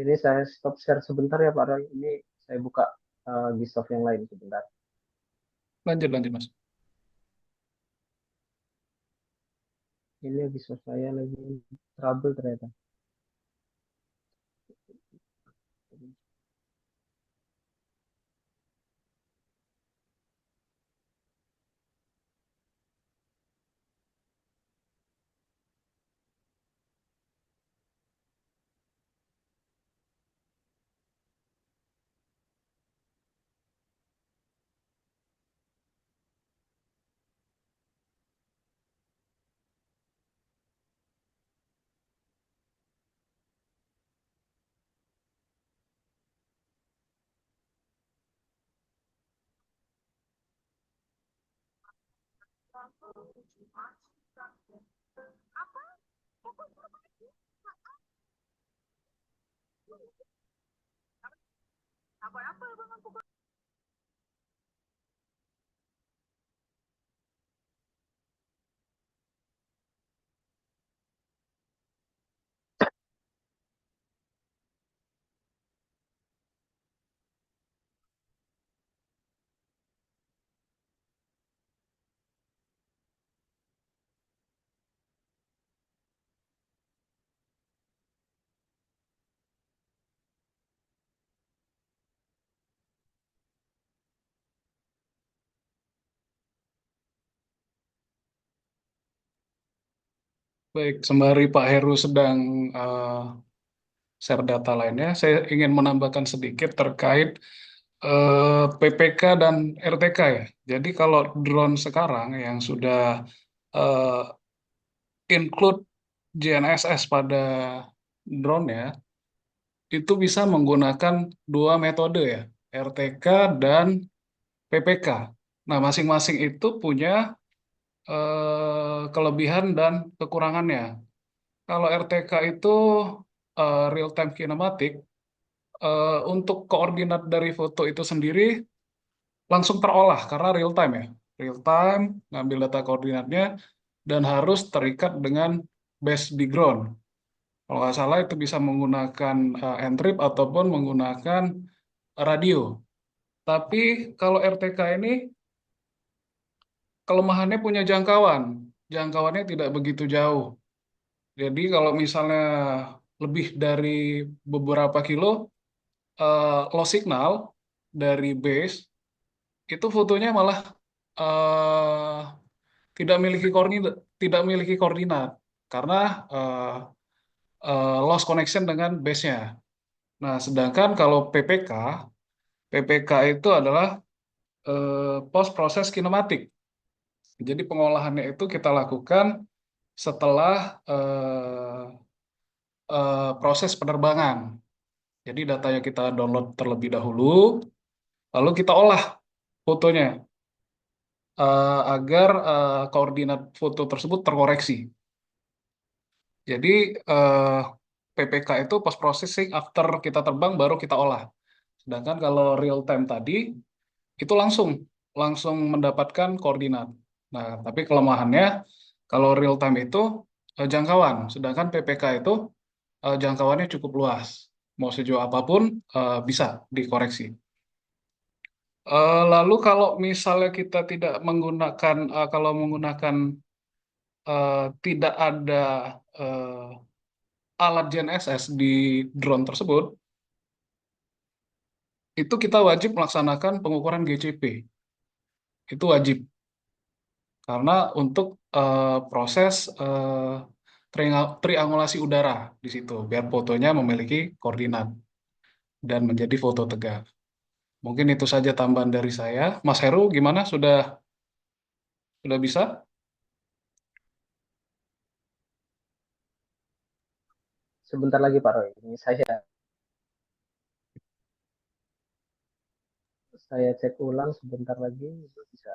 Ini saya stop share sebentar ya Pak Roy. Ini saya buka Gisof yang lain sebentar. Lanjut, lanjut, Mas. Ini Gisof saya lagi trouble ternyata. Baik, sembari Pak Heru sedang eh, share data lainnya, saya ingin menambahkan sedikit terkait PPK dan RTK ya. Jadi kalau drone sekarang yang sudah eh, include GNSS pada drone ya, itu bisa menggunakan dua metode ya, RTK dan PPK. Nah, masing-masing itu punya kelebihan dan kekurangannya. Kalau RTK itu real time kinematic, untuk koordinat dari foto itu sendiri langsung terolah karena real time ya. Real time, ngambil data koordinatnya, dan harus terikat dengan base di ground. Kalau nggak salah itu bisa menggunakan Ntrip ataupun menggunakan radio. Tapi kalau RTK ini kelemahannya punya jangkauan. Jangkauannya tidak begitu jauh. Jadi kalau misalnya lebih dari beberapa kilo, low signal dari base, itu fotonya malah eh, tidak memiliki koordinat karena eh, lost connection dengan base-nya. Nah, sedangkan kalau PPK itu adalah post process kinematik. Jadi pengolahannya itu kita lakukan setelah proses penerbangan. Jadi datanya kita download terlebih dahulu, lalu kita olah fotonya agar koordinat foto tersebut terkoreksi. Jadi eh, PPK itu post processing after kita terbang baru kita olah. Sedangkan kalau real time tadi itu langsung langsung mendapatkan koordinat. Nah, tapi kelemahannya kalau real time itu jangkauan, sedangkan PPK itu jangkauannya cukup luas. Mau sejauh apapun bisa dikoreksi. Lalu kalau misalnya kita tidak menggunakan, kalau menggunakan tidak ada alat GNSS di drone tersebut, itu kita wajib melaksanakan pengukuran GCP. Itu wajib karena untuk proses triangulasi udara di situ, biar fotonya memiliki koordinat dan menjadi foto tegak. Mungkin itu saja tambahan dari saya. Mas Heru, gimana? Sudah bisa? Sebentar lagi Pak Roy, ini saya cek ulang sebentar lagi itu bisa.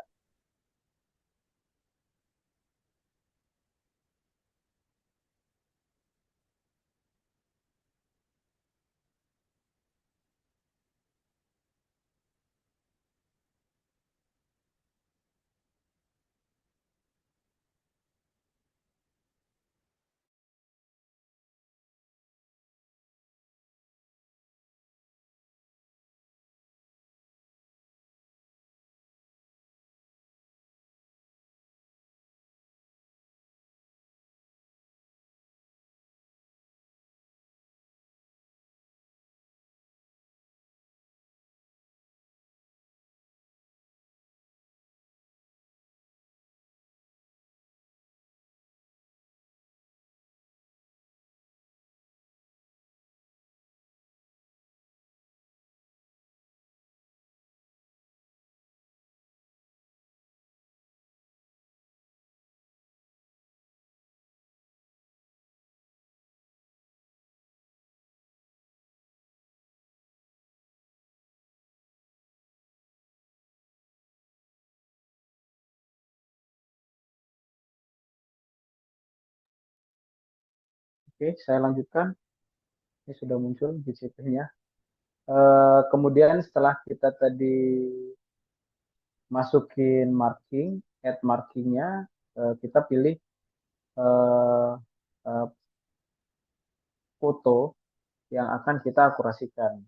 Oke, saya lanjutkan. Ini sudah muncul GCP-nya. Kemudian setelah kita tadi masukin marking, add markingnya, kita pilih eh, eh, foto yang akan kita akurasikan.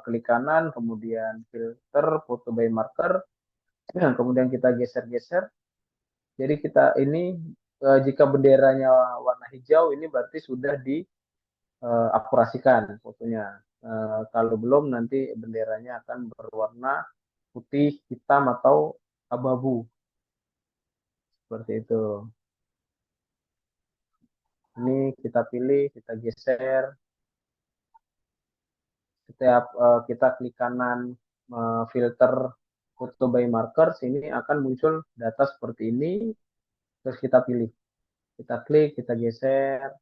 Klik kanan, kemudian filter, foto by marker, kemudian kita geser-geser. Jadi kita ini jika benderanya warna hijau, ini berarti sudah diakurasikan fotonya. Kalau belum, nanti benderanya akan berwarna putih, hitam, atau abu-abu. Seperti itu. Ini kita pilih, kita geser. Setiap kita klik kanan filter foto by markers, ini akan muncul data seperti ini. Terus kita pilih, kita klik, kita geser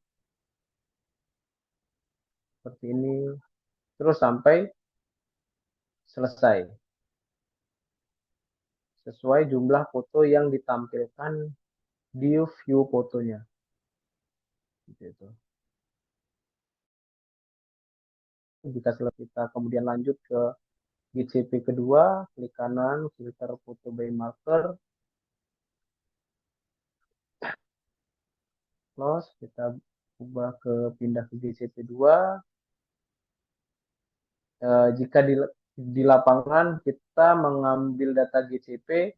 seperti ini. Terus sampai selesai. Sesuai jumlah foto yang ditampilkan di view fotonya. Gitu. Jika selesai kita kemudian lanjut ke GCP kedua, klik kanan, filter foto by marker, close, kita ubah ke pindah ke GCP 2. Jika di lapangan kita mengambil data GCP,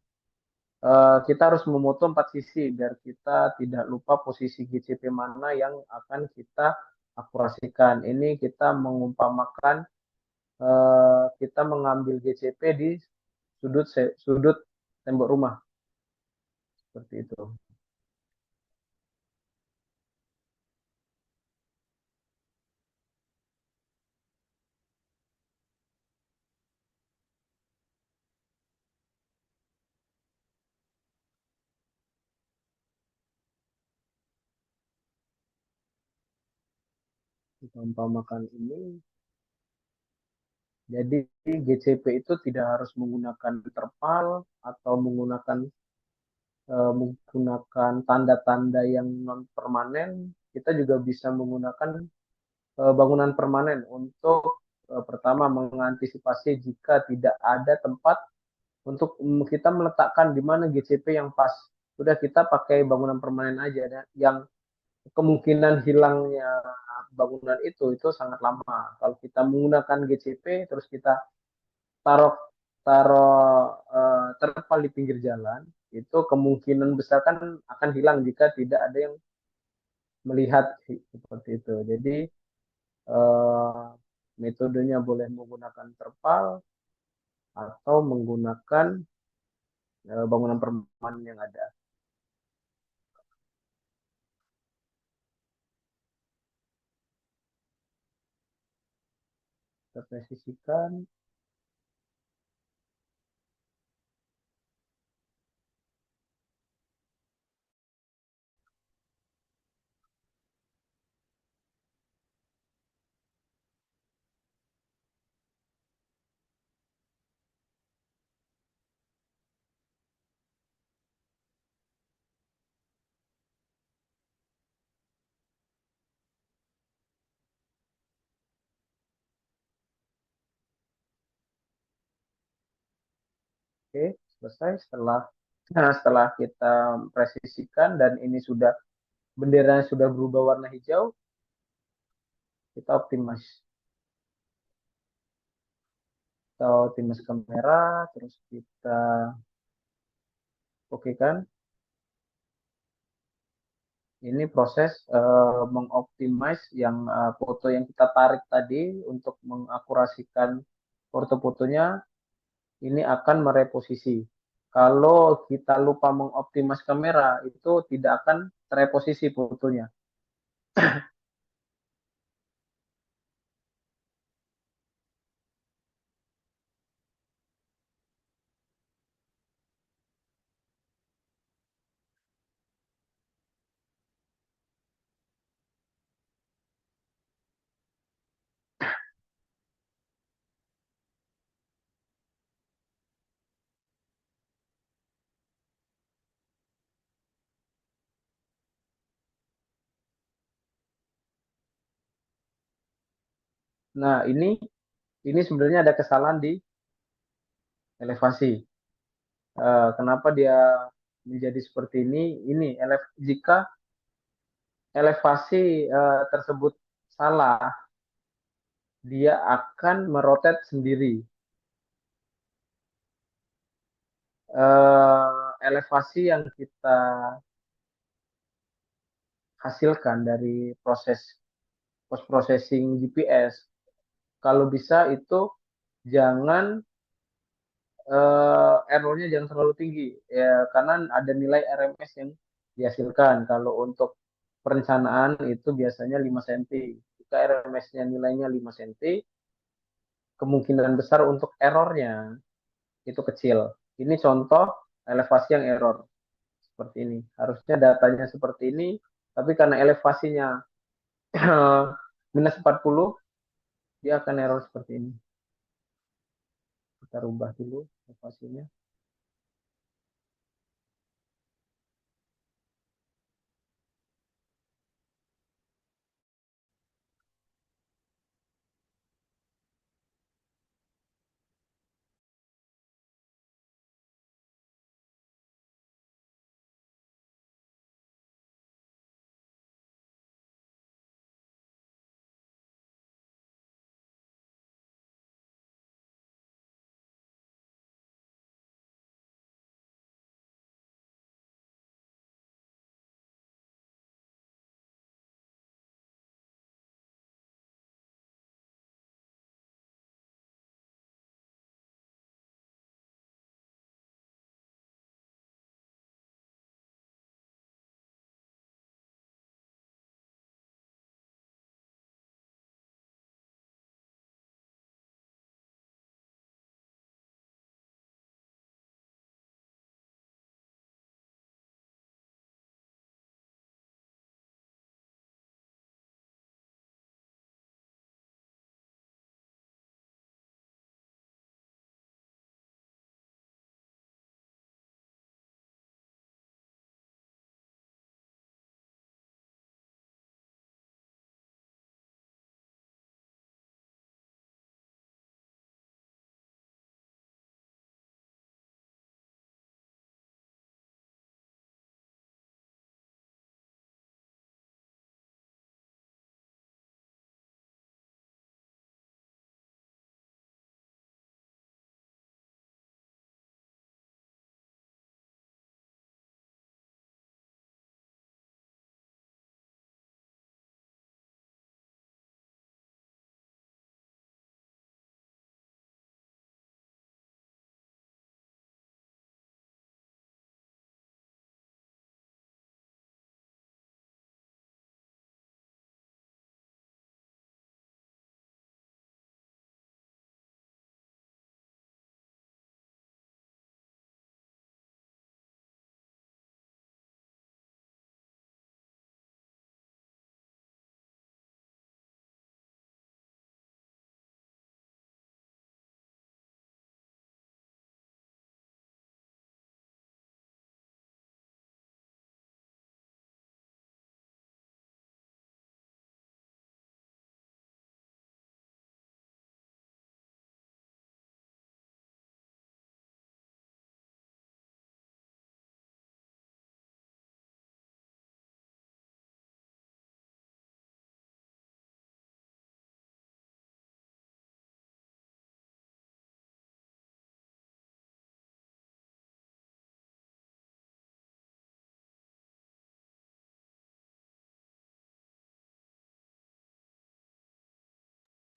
kita harus memoto 4 sisi biar kita tidak lupa posisi GCP mana yang akan kita akurasikan. Ini kita mengumpamakan kita mengambil GCP di sudut tembok rumah seperti itu. Kita umpamakan ini. Jadi GCP itu tidak harus menggunakan terpal atau menggunakan tanda-tanda yang non permanen. Kita juga bisa menggunakan bangunan permanen untuk pertama mengantisipasi jika tidak ada tempat untuk kita meletakkan di mana GCP yang pas. Sudah kita pakai bangunan permanen aja yang kemungkinan hilangnya bangunan itu sangat lama. Kalau kita menggunakan GCP terus kita taruh taruh terpal di pinggir jalan, itu kemungkinan besar kan akan hilang jika tidak ada yang melihat seperti itu. Jadi eh, metodenya boleh menggunakan terpal atau menggunakan bangunan permanen yang ada. Kita presisikan. Oke, selesai. Setelah kita presisikan dan ini sudah benderanya sudah berubah warna hijau, kita optimize. Kita optimize kamera, terus kita oke kan? Ini proses mengoptimize yang foto yang kita tarik tadi untuk mengakurasikan foto-fotonya, ini akan mereposisi. Kalau kita lupa mengoptimize kamera, itu tidak akan tereposisi fotonya. Nah, ini sebenarnya ada kesalahan di elevasi. Kenapa dia menjadi seperti ini? Ini jika elevasi tersebut salah, dia akan merotet sendiri. Elevasi yang kita hasilkan dari proses post processing GPS, kalau bisa itu jangan errornya jangan terlalu tinggi ya, karena ada nilai RMS yang dihasilkan. Kalau untuk perencanaan itu biasanya 5 cm. Jika RMS-nya nilainya 5 cm, kemungkinan besar untuk errornya itu kecil. Ini contoh elevasi yang error seperti ini. Harusnya datanya seperti ini, tapi karena elevasinya minus 40, dia akan error seperti ini. Kita rubah dulu elevasinya.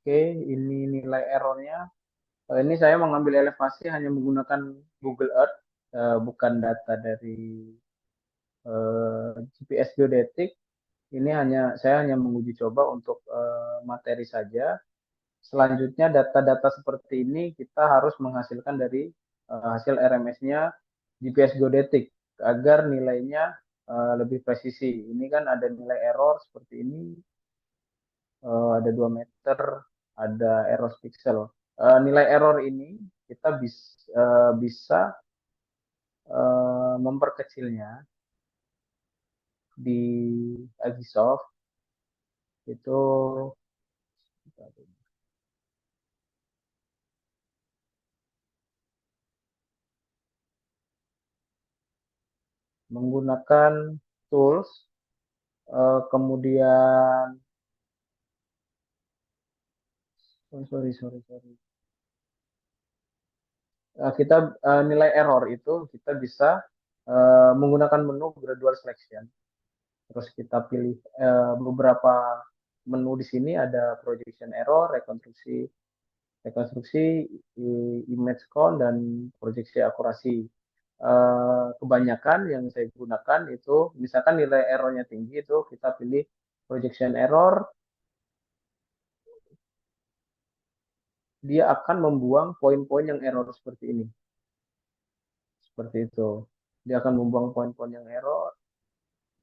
Oke, ini nilai errornya. Ini saya mengambil elevasi hanya menggunakan Google Earth, bukan data dari GPS geodetik. Ini saya hanya menguji coba untuk materi saja. Selanjutnya data-data seperti ini kita harus menghasilkan dari hasil RMS-nya GPS geodetik agar nilainya lebih presisi. Ini kan ada nilai error seperti ini, ada 2 meter, ada error pixel. Nilai error ini kita bisa memperkecilnya di Agisoft itu menggunakan tools, kemudian sorry. Kita nilai error itu kita bisa menggunakan menu gradual selection. Terus kita pilih beberapa menu di sini, ada projection error, rekonstruksi, image count, dan proyeksi akurasi. kebanyakan yang saya gunakan itu misalkan nilai errornya tinggi itu kita pilih projection error, dia akan membuang poin-poin yang error seperti ini. Seperti itu. Dia akan membuang poin-poin yang error.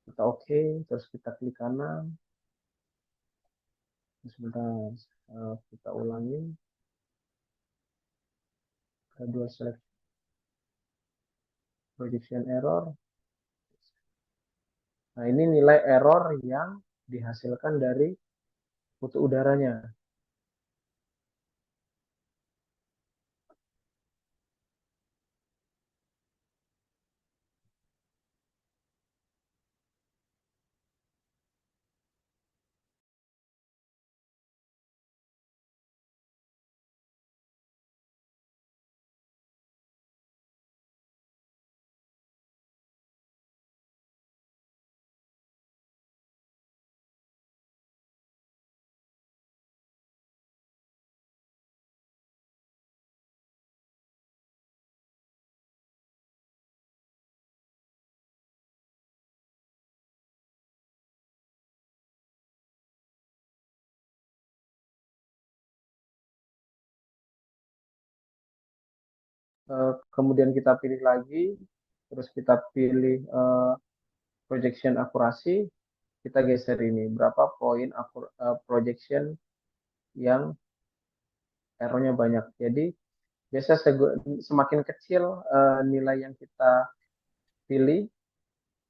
Kita oke, terus kita klik kanan. Sebentar, kita ulangi. Dua select projection error. Nah, ini nilai error yang dihasilkan dari foto udaranya. Kemudian kita pilih lagi, terus kita pilih projection akurasi, kita geser ini berapa poin projection yang errornya banyak. Jadi biasa semakin kecil nilai yang kita pilih,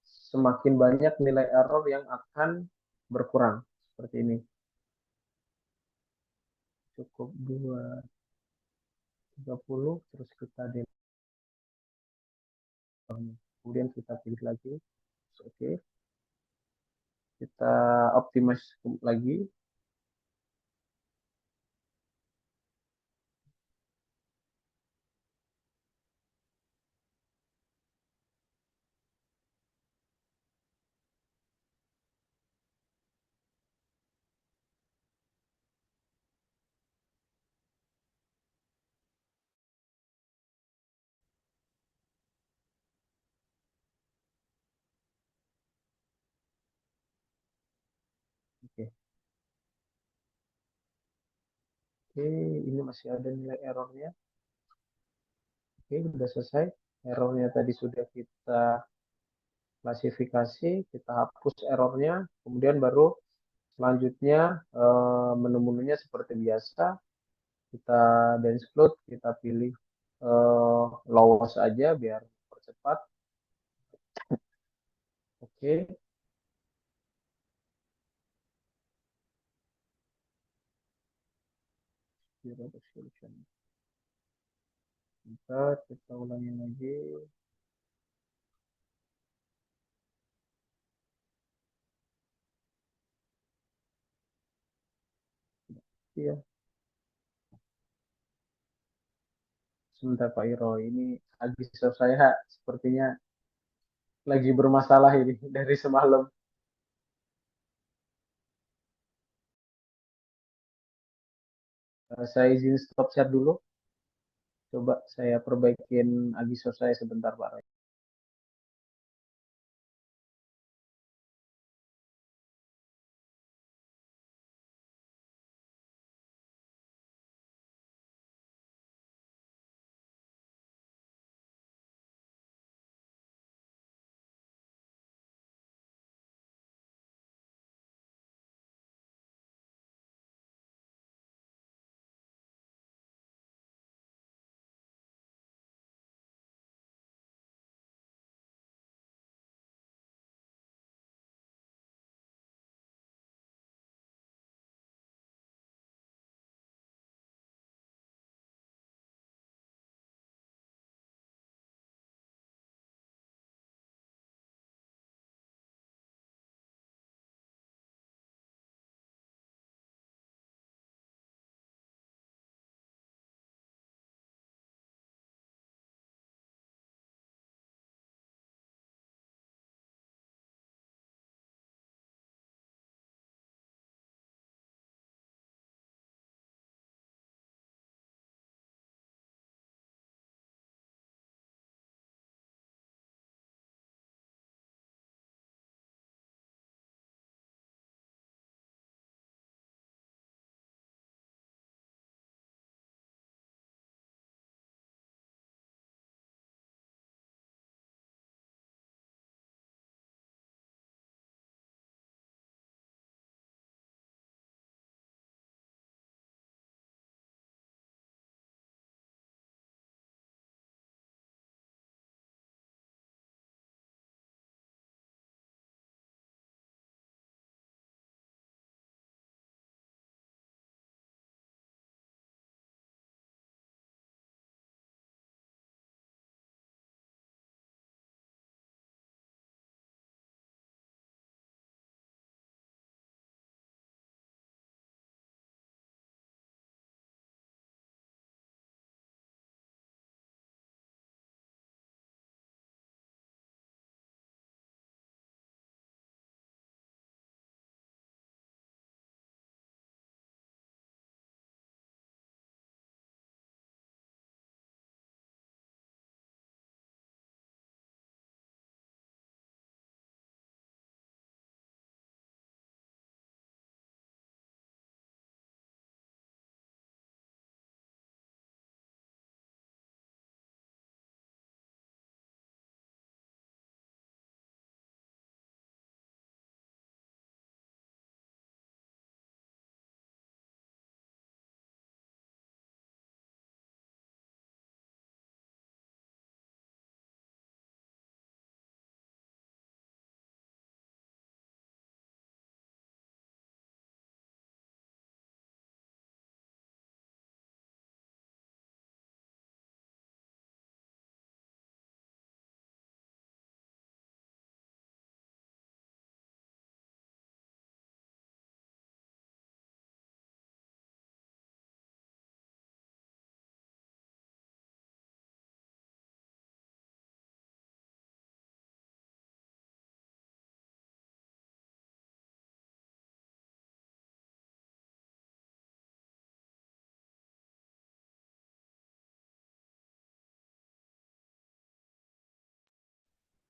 semakin banyak nilai error yang akan berkurang. Seperti ini. Cukup 230, terus kita kemudian kita pilih lagi. Oke. Kita optimize lagi. Oke. Oke, ini masih ada nilai errornya. Oke, sudah selesai. Errornya tadi sudah kita klasifikasi, kita hapus errornya, kemudian baru selanjutnya menu-menunya seperti biasa. Kita densload, kita pilih low aja biar percepat. Oke. Kita ulangi lagi. Iya. Sebentar Pak Iro, ini agisa saya sepertinya lagi bermasalah ini dari semalam. Saya izin stop share dulu. Coba saya perbaikin agisa saya sebentar Pak Roy.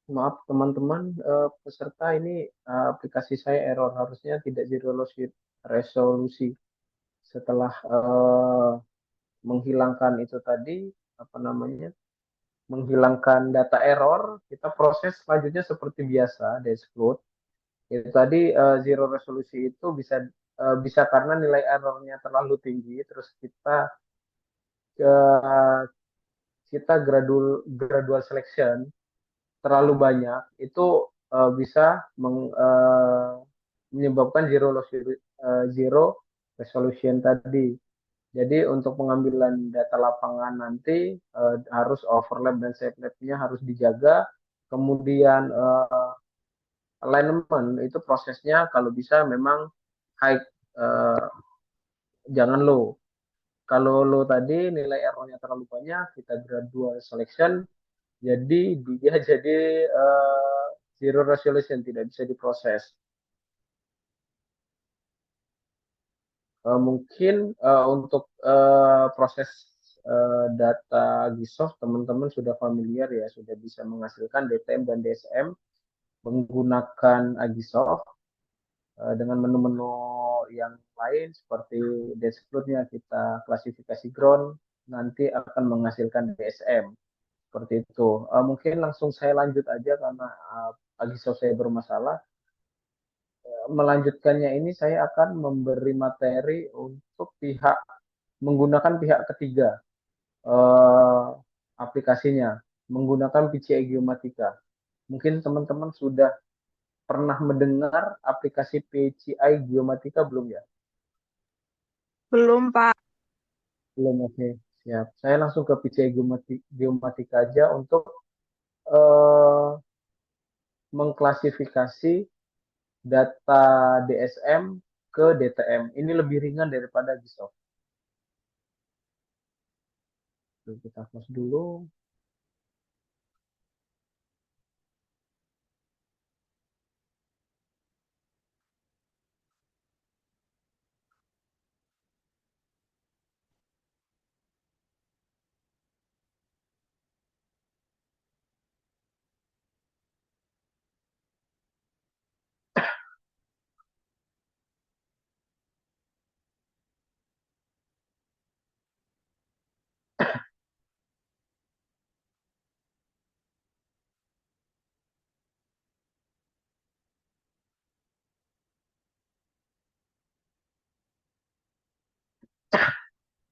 Maaf teman-teman, peserta ini aplikasi saya error, harusnya tidak resolusi. Setelah menghilangkan itu tadi, apa namanya, menghilangkan data error, kita proses selanjutnya seperti biasa, dashboard. Itu tadi zero resolusi itu bisa karena nilai errornya terlalu tinggi, terus eh, kita gradual selection terlalu banyak, itu bisa menyebabkan zero resolution tadi. Jadi untuk pengambilan data lapangan nanti harus overlap dan save lab-nya harus dijaga. Kemudian alignment itu prosesnya kalau bisa memang high, eh, jangan low. Kalau low tadi nilai errornya terlalu banyak, kita gradual selection, jadi dia jadi zero resolution, tidak bisa diproses. Mungkin untuk proses data Gisoft teman-teman sudah familiar ya, sudah bisa menghasilkan DTM dan DSM menggunakan Agisoft dengan menu-menu yang lain seperti dashboardnya kita klasifikasi ground, nanti akan menghasilkan DSM seperti itu. Mungkin langsung saya lanjut aja karena Agisoft saya bermasalah. Melanjutkannya ini saya akan memberi materi untuk menggunakan pihak ketiga eh, aplikasinya, menggunakan PCI Geomatica. Mungkin teman-teman sudah pernah mendengar aplikasi PCI Geomatica belum ya? Belum, Pak. Belum, oke. Siap. Saya langsung ke PCI Geomatica aja untuk eh, mengklasifikasi data DSM ke DTM. Ini lebih ringan daripada GISOF. Kita close dulu.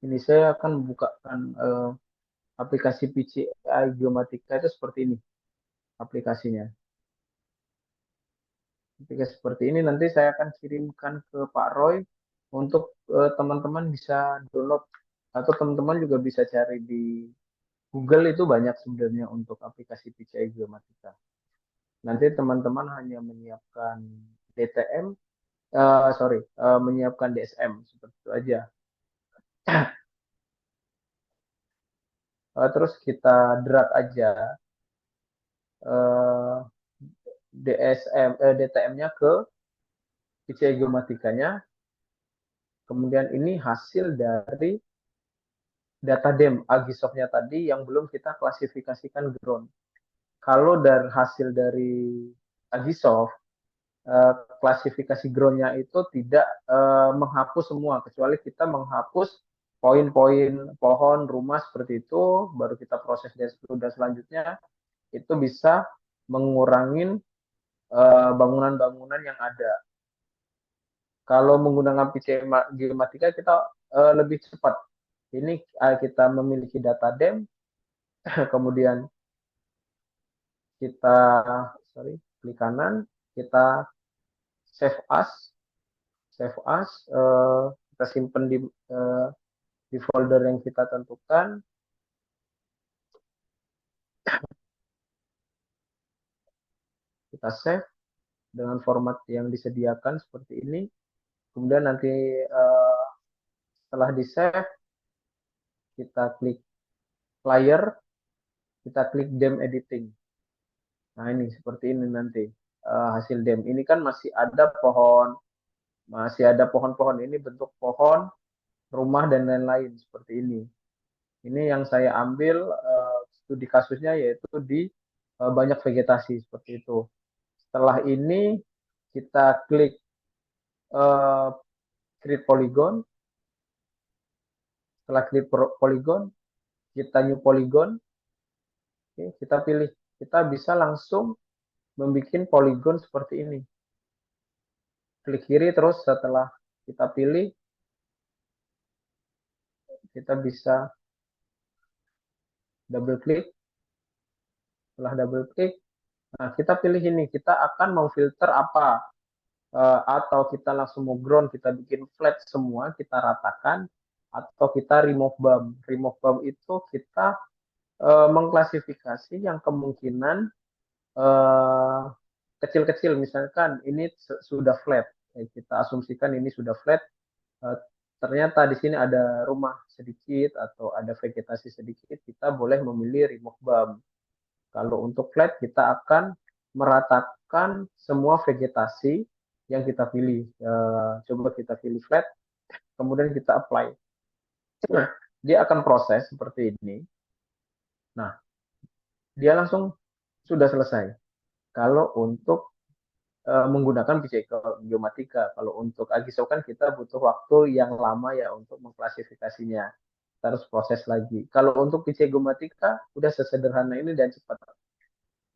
Ini saya akan membukakan aplikasi PCI Geomatica itu seperti ini aplikasinya. Ketika seperti ini nanti saya akan kirimkan ke Pak Roy untuk teman-teman bisa download atau teman-teman juga bisa cari di Google, itu banyak sebenarnya untuk aplikasi PCI Geomatica. Nanti teman-teman hanya menyiapkan DTM, sorry, menyiapkan DSM seperti itu aja. Terus kita drag aja DTM-nya ke PCI Geomatica-nya. Kemudian ini hasil dari data DEM Agisoft-nya tadi yang belum kita klasifikasikan ground. Kalau dari hasil dari Agisoft, klasifikasi groundnya itu tidak menghapus semua, kecuali kita menghapus poin-poin pohon, rumah seperti itu, baru kita proses dashboard dan selanjutnya itu bisa mengurangi bangunan-bangunan yang ada. Kalau menggunakan PCI Geomatica kita lebih cepat. Ini kita memiliki data DEM, kemudian kita klik kanan, kita save as, kita simpan di folder yang kita tentukan. Kita save dengan format yang disediakan seperti ini. Kemudian nanti setelah di save, kita klik player, kita klik DEM editing. Nah ini seperti ini nanti hasil DEM. Ini kan masih ada pohon-pohon, ini bentuk pohon, rumah dan lain-lain seperti ini. Ini yang saya ambil studi kasusnya yaitu di banyak vegetasi seperti itu. Setelah ini kita klik eh, create polygon. Setelah klik polygon, kita new polygon. Oke, kita pilih. Kita bisa langsung membuat polygon seperti ini. Klik kiri terus setelah kita pilih, kita bisa double klik. Setelah double klik, nah kita pilih ini. Kita akan mau filter apa? Atau kita langsung mau ground, kita bikin flat semua, kita ratakan, atau kita remove bump. Remove bump itu kita mengklasifikasi yang kemungkinan eh, kecil-kecil, misalkan ini sudah flat. Kita asumsikan ini sudah flat. Eh, Ternyata di sini ada rumah sedikit atau ada vegetasi sedikit, kita boleh memilih remove bump. Kalau untuk flat, kita akan meratakan semua vegetasi yang kita pilih. Coba kita pilih flat, kemudian kita apply. Nah, dia akan proses seperti ini. Nah, dia langsung sudah selesai. Kalau untuk menggunakan PC Geomatika, kalau untuk Agiso kan kita butuh waktu yang lama ya untuk mengklasifikasinya. Kita harus proses lagi. Kalau untuk PC Geomatika udah sesederhana ini dan cepat.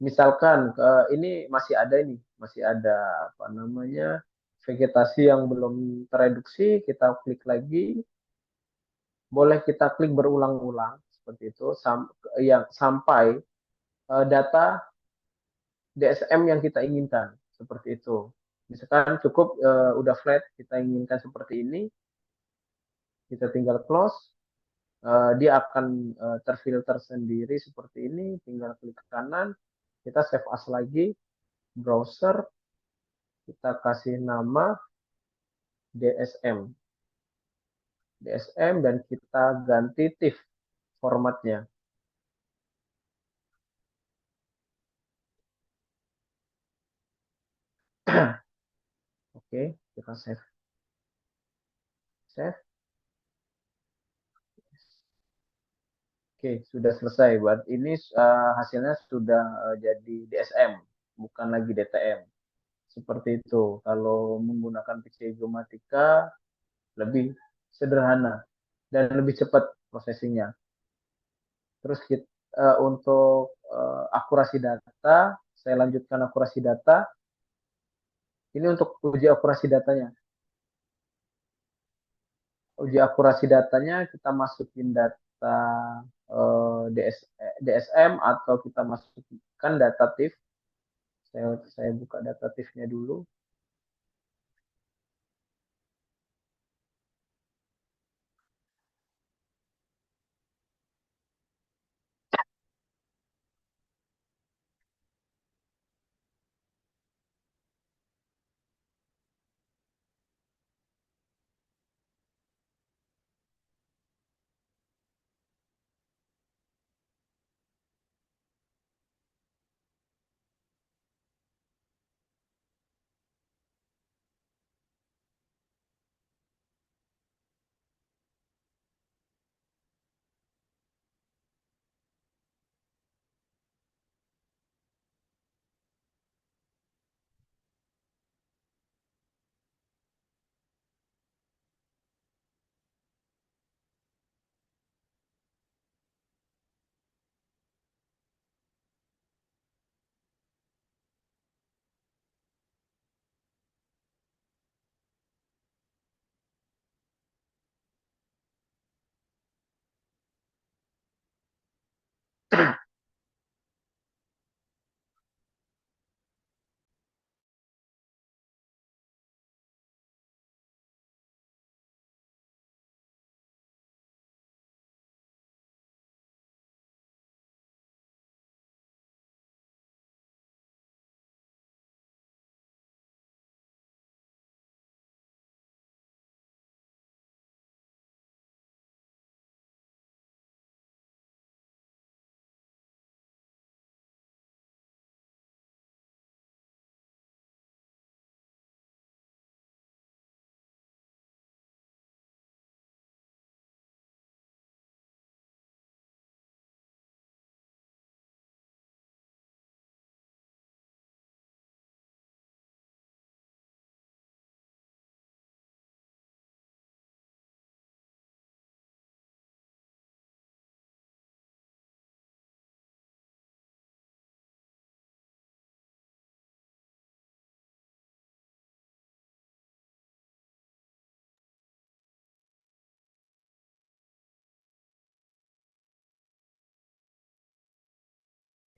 Misalkan ini masih ada apa namanya vegetasi yang belum tereduksi, kita klik lagi, boleh kita klik berulang-ulang seperti itu yang sampai data DSM yang kita inginkan seperti itu. Misalkan cukup udah flat, kita inginkan seperti ini, kita tinggal close, dia akan terfilter sendiri seperti ini, tinggal klik kanan, kita save as lagi, browser, kita kasih nama DSM. DSM dan kita ganti TIFF formatnya. Oke, kita save. Save. Oke, sudah selesai. Buat ini hasilnya sudah jadi DSM, bukan lagi DTM. Seperti itu. Kalau menggunakan PC Geomatika lebih sederhana dan lebih cepat prosesinya. Terus untuk akurasi data, saya lanjutkan akurasi data. Ini untuk uji akurasi datanya. Uji akurasi datanya kita masukin data DSM atau kita masukkan data TIFF. Saya buka data TIFF-nya dulu.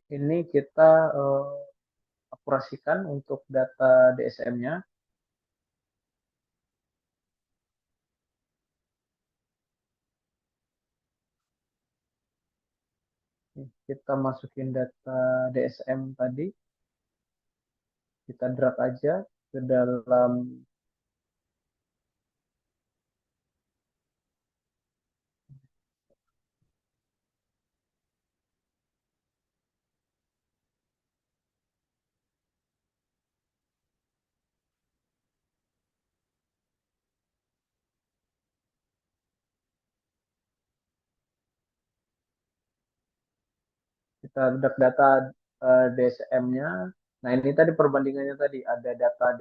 Ini kita akurasikan untuk data DSM-nya. Kita masukin data DSM tadi, kita drag aja ke dalam kita drag data DSM-nya. Nah, ini tadi perbandingannya tadi ada data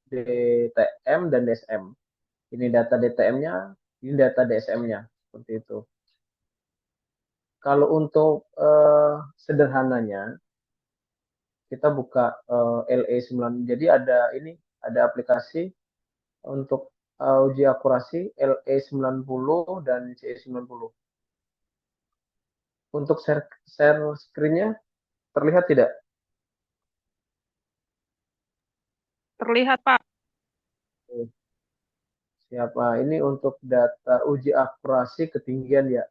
DTM dan DSM. Ini data DTM-nya, ini data DSM-nya, seperti itu. Kalau untuk sederhananya, kita buka LE9. Jadi ada aplikasi untuk uji akurasi LE90 dan CE90. Untuk share screen-nya terlihat tidak? Terlihat, Pak. Siapa? Ini untuk data uji akurasi ketinggian ya.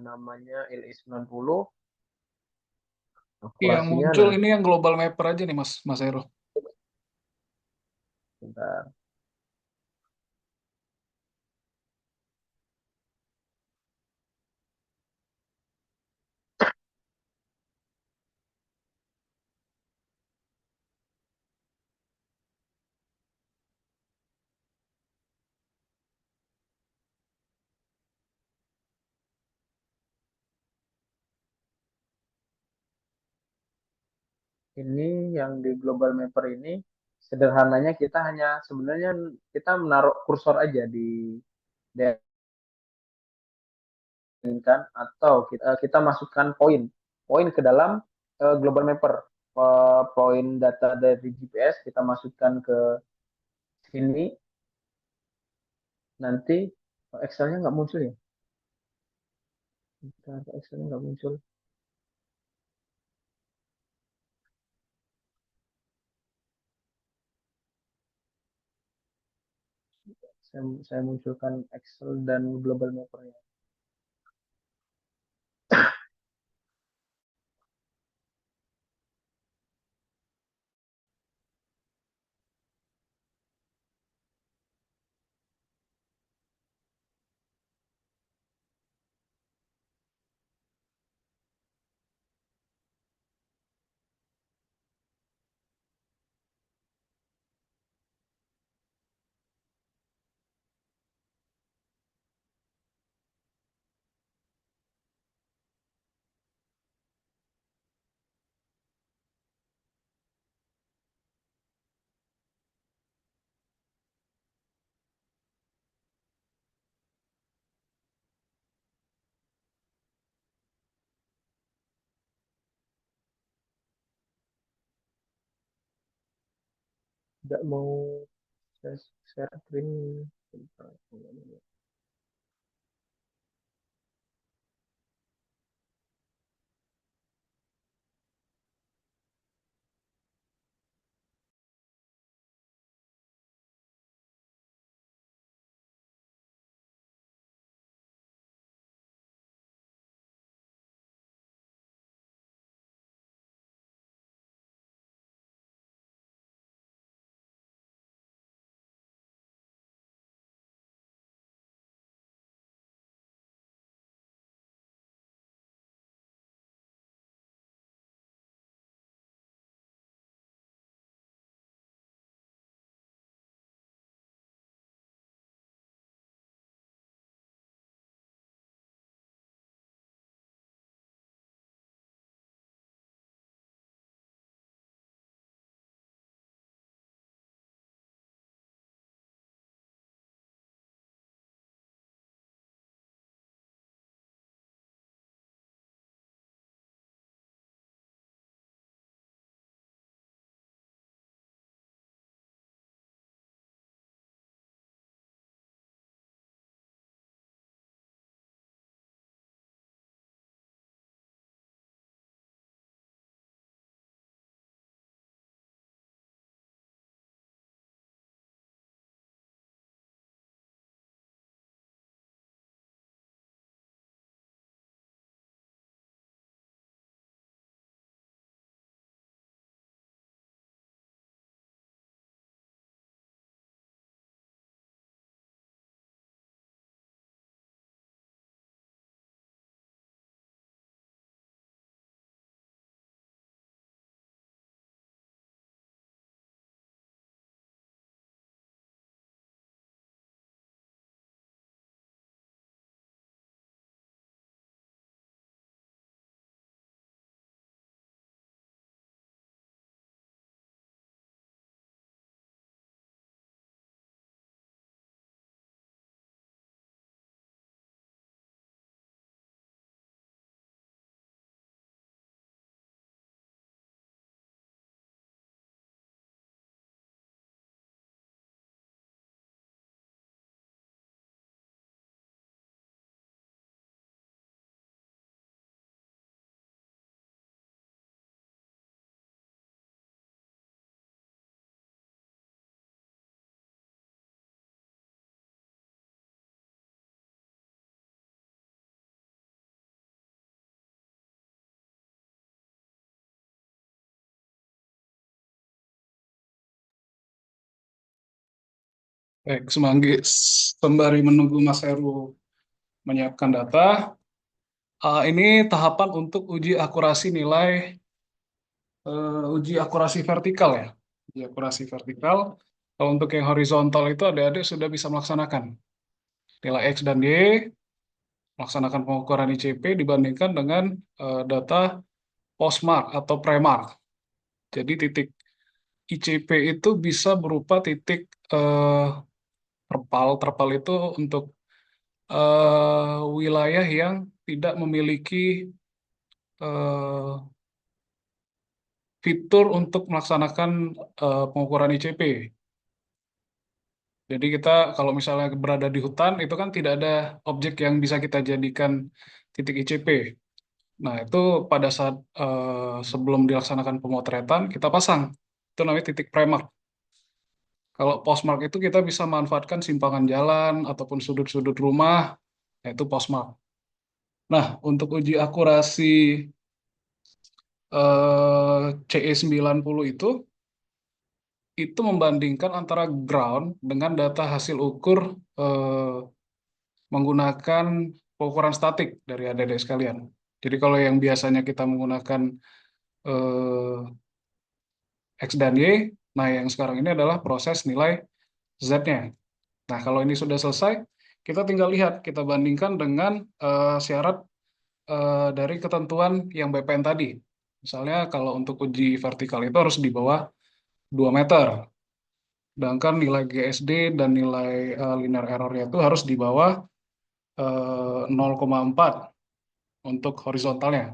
Namanya LE90. Yang Akurasinya muncul nah, ini yang global mapper aja nih Mas, Mas Heru. bentar. Ini yang di global mapper ini sederhananya kita hanya sebenarnya kita menaruh kursor aja di kan atau kita masukkan poin ke dalam global mapper. Poin data dari GPS kita masukkan ke sini, nanti Excel-nya nggak muncul ya. Excel-nya nggak muncul. Saya munculkan Excel dan global mapper-nya. Nggak mau share screen. Baik, sembari menunggu Mas Heru menyiapkan data, ini tahapan untuk uji akurasi vertikal ya. Uji akurasi vertikal. Kalau untuk yang horizontal itu adik-adik sudah bisa melaksanakan nilai X dan Y, melaksanakan pengukuran ICP dibandingkan dengan data postmark atau premark. Jadi titik ICP itu bisa berupa titik eh, terpal. Terpal itu untuk wilayah yang tidak memiliki eh, fitur untuk melaksanakan pengukuran ICP. Jadi kita kalau misalnya berada di hutan itu kan tidak ada objek yang bisa kita jadikan titik ICP. Nah, itu pada saat sebelum dilaksanakan pemotretan kita pasang. Itu namanya titik premark. Kalau postmark itu kita bisa manfaatkan simpangan jalan ataupun sudut-sudut rumah, yaitu postmark. Nah, untuk uji akurasi CE90 itu membandingkan antara ground dengan data hasil ukur menggunakan pengukuran statik dari adik-adik sekalian. Jadi kalau yang biasanya kita menggunakan eh, X dan Y, nah yang sekarang ini adalah proses nilai Z-nya. Nah kalau ini sudah selesai, kita tinggal lihat, kita bandingkan dengan syarat dari ketentuan yang BPN tadi. Misalnya kalau untuk uji vertikal itu harus di bawah 2 meter. Sedangkan nilai GSD dan nilai linear error-nya itu harus di bawah 0,4 untuk horizontalnya.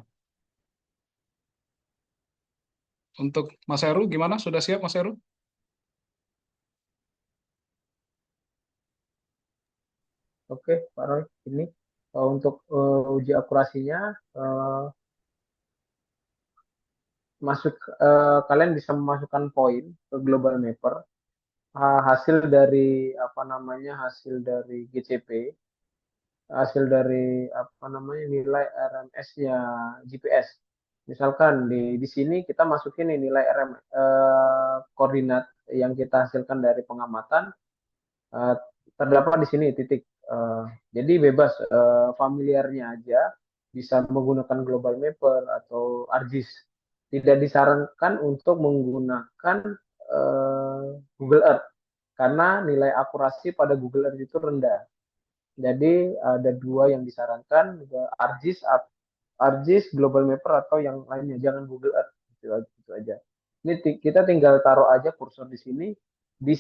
Untuk Mas Heru gimana? Sudah siap Mas Heru? Oke, Pak Roy, ini untuk uji akurasinya eh, kalian bisa memasukkan poin ke Global Mapper hasil dari apa namanya hasil dari GCP, hasil dari apa namanya nilai RMS-nya GPS. Misalkan di sini kita masukin nih nilai koordinat yang kita hasilkan dari pengamatan, eh, terdapat di sini titik. Jadi bebas, familiarnya aja bisa menggunakan Global Mapper atau ArcGIS. Tidak disarankan untuk menggunakan Google Earth karena nilai akurasi pada Google Earth itu rendah. Jadi ada dua yang disarankan, ArcGIS, ArcGIS, Global Mapper atau yang lainnya. Jangan Google Earth, gitu aja. Ini kita tinggal taruh aja kursor di sini. Di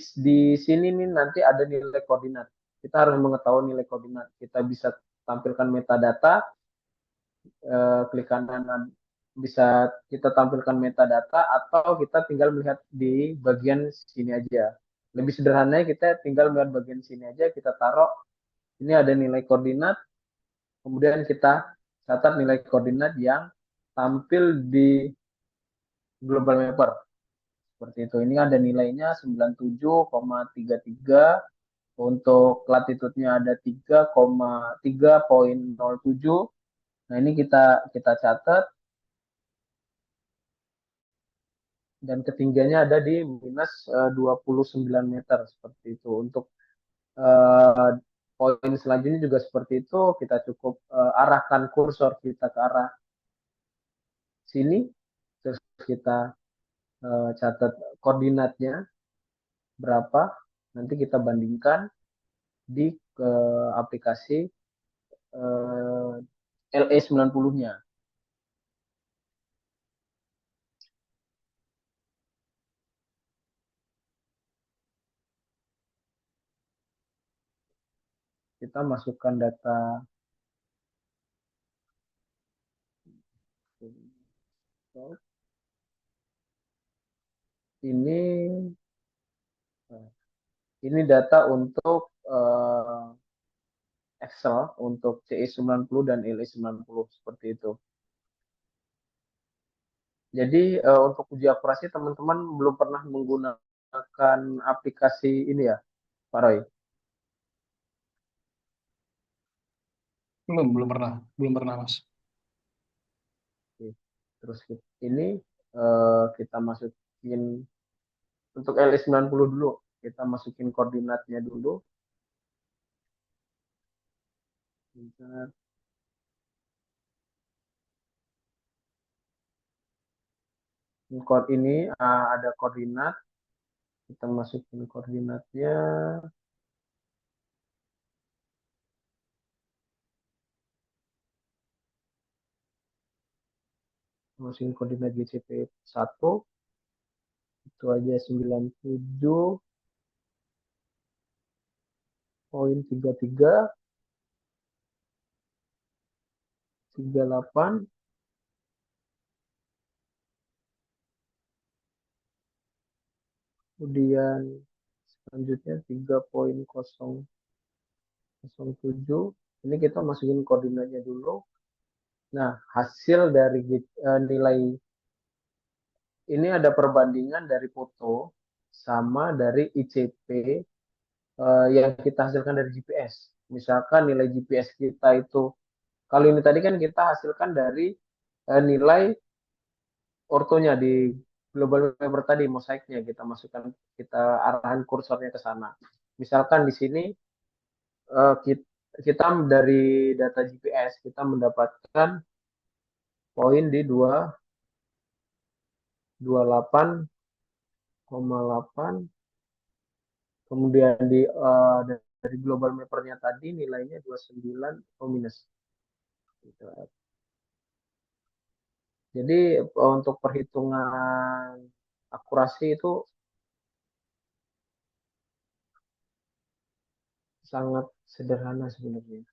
sini nih nanti ada nilai koordinat. Kita harus mengetahui nilai koordinat. Kita bisa tampilkan metadata, klik kanan bisa kita tampilkan metadata atau kita tinggal melihat di bagian sini aja. Lebih sederhananya kita tinggal melihat bagian sini aja, kita taruh ini ada nilai koordinat, kemudian kita catat nilai koordinat yang tampil di Global Mapper. Seperti itu. Ini ada nilainya 97,33, untuk latitude-nya ada 3,3.07. Nah, ini kita catat dan ketinggiannya ada di minus 29 meter seperti itu. Untuk eh, poin selanjutnya juga seperti itu, kita cukup arahkan kursor kita ke arah sini, terus kita catat koordinatnya berapa, nanti kita bandingkan di aplikasi LE90-nya. Kita masukkan data ini ini data untuk Excel untuk CE90 dan LE90 seperti itu. Jadi untuk uji akurasi teman-teman belum pernah menggunakan aplikasi ini ya, Pak Roy? Belum pernah Mas. Oke. Terus ini kita masukin untuk LE90 dulu. Kita masukin koordinatnya dulu. Bentar. Ini ada koordinat. Kita masukin koordinatnya. Masukin koordinat GCP 1. Itu aja 97.33, 38, kemudian selanjutnya 3.007. Ini kita masukin koordinatnya dulu. Nah, hasil dari nilai ini ada perbandingan dari foto sama dari ICP yang kita hasilkan dari GPS. Misalkan nilai GPS kita itu, kalau ini tadi kan kita hasilkan dari nilai ortonya di global paper tadi, mosaiknya kita masukkan, kita arahan kursornya ke sana. Misalkan di sini kita dari data GPS kita mendapatkan poin di 28,8, kemudian dari global mappernya tadi nilainya 29 minus. Gitu. Jadi untuk perhitungan akurasi itu sangat sederhana sebenarnya.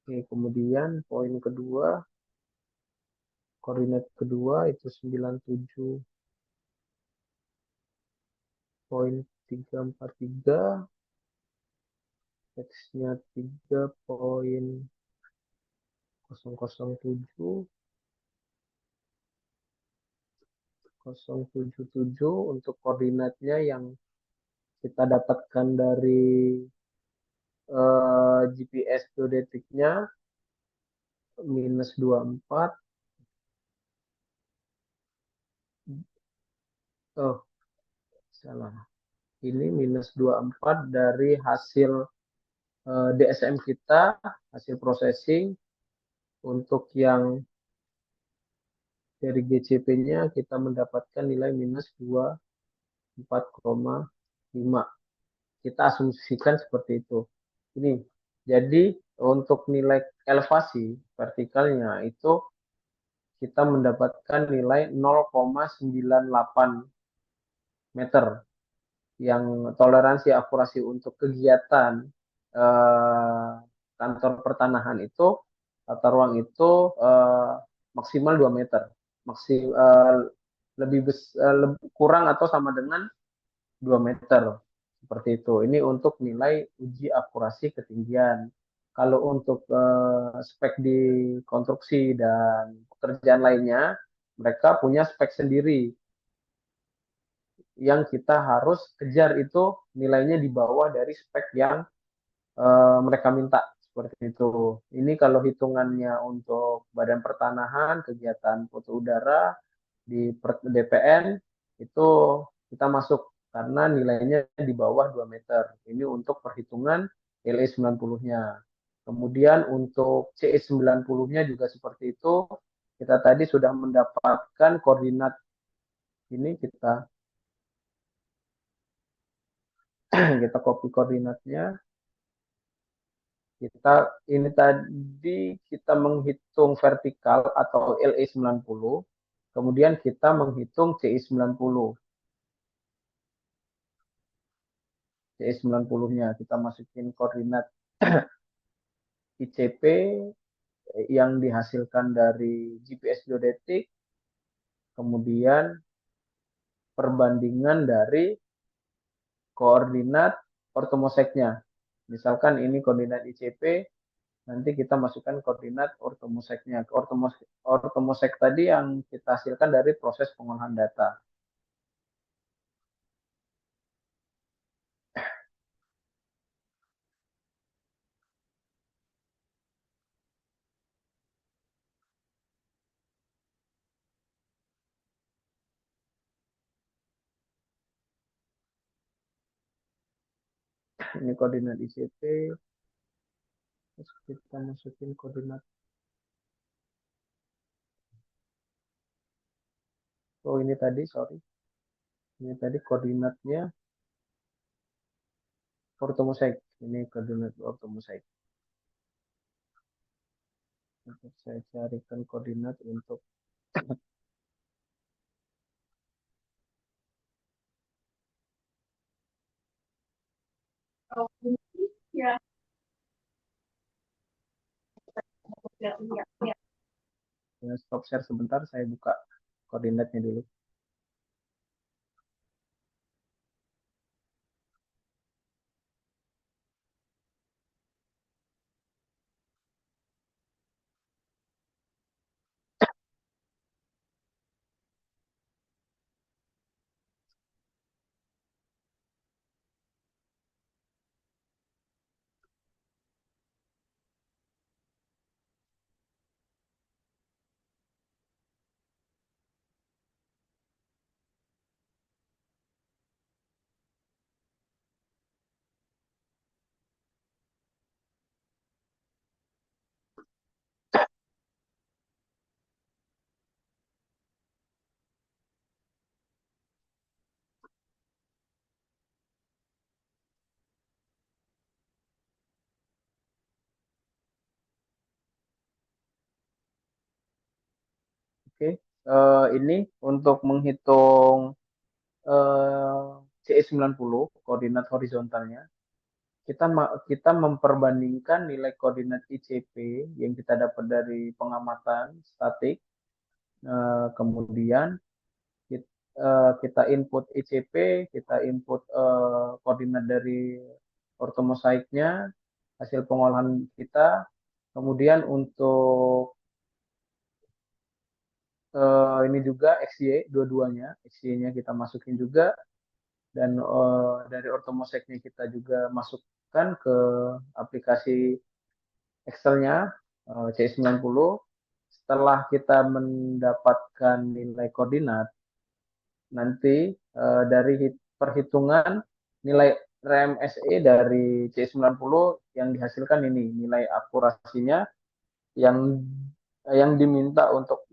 Oke, kemudian poin kedua, koordinat kedua itu 97.343, X-nya 3.007 untuk koordinatnya yang kita dapatkan dari GPS geodetiknya minus 24. Oh, salah. Ini minus 24 dari hasil DSM kita, hasil processing. Untuk yang dari GCP-nya kita mendapatkan nilai minus 24,5. Kita asumsikan seperti itu. Ini. Jadi untuk nilai elevasi vertikalnya itu kita mendapatkan nilai 0,98 meter. Yang toleransi akurasi untuk kegiatan kantor pertanahan itu, tata ruang itu maksimal 2 meter. Lebih kurang atau sama dengan 2 meter. Seperti itu. Ini untuk nilai uji akurasi ketinggian. Kalau untuk spek di konstruksi dan pekerjaan lainnya, mereka punya spek sendiri. Yang kita harus kejar itu nilainya di bawah dari spek yang mereka minta. Seperti itu. Ini kalau hitungannya untuk badan pertanahan, kegiatan foto udara di DPN, itu kita masuk karena nilainya di bawah 2 meter. Ini untuk perhitungan LE 90-nya. Kemudian untuk CE 90-nya juga seperti itu. Kita tadi sudah mendapatkan koordinat ini, kita copy koordinatnya. Ini tadi kita menghitung vertikal atau LE 90, kemudian kita menghitung CI 90. CI 90-nya kita masukin koordinat ICP yang dihasilkan dari GPS geodetik, kemudian perbandingan dari koordinat ortomoseknya. Misalkan ini koordinat ICP, nanti kita masukkan koordinat ortomoseknya. Ortomosek tadi yang kita hasilkan dari proses pengolahan data. Ini koordinat ICP, terus kita masukin koordinat. Oh ini tadi, sorry, ini tadi koordinatnya ortomosaik. Ini koordinat ortomosaik. Saya carikan koordinat untuk stop share sebentar, saya buka koordinatnya dulu. Oke, ini untuk menghitung CE90 koordinat horizontalnya, kita memperbandingkan nilai koordinat ICP yang kita dapat dari pengamatan statik, kemudian kita input ICP, kita input koordinat dari ortomosaiknya, hasil pengolahan kita, kemudian untuk ini juga XY dua-duanya, XY-nya kita masukin juga, dan dari ortomosaiknya kita juga masukkan ke aplikasi Excel-nya C90. Setelah kita mendapatkan nilai koordinat, nanti dari perhitungan nilai RMSE dari C90 yang dihasilkan ini, nilai akurasinya yang diminta untuk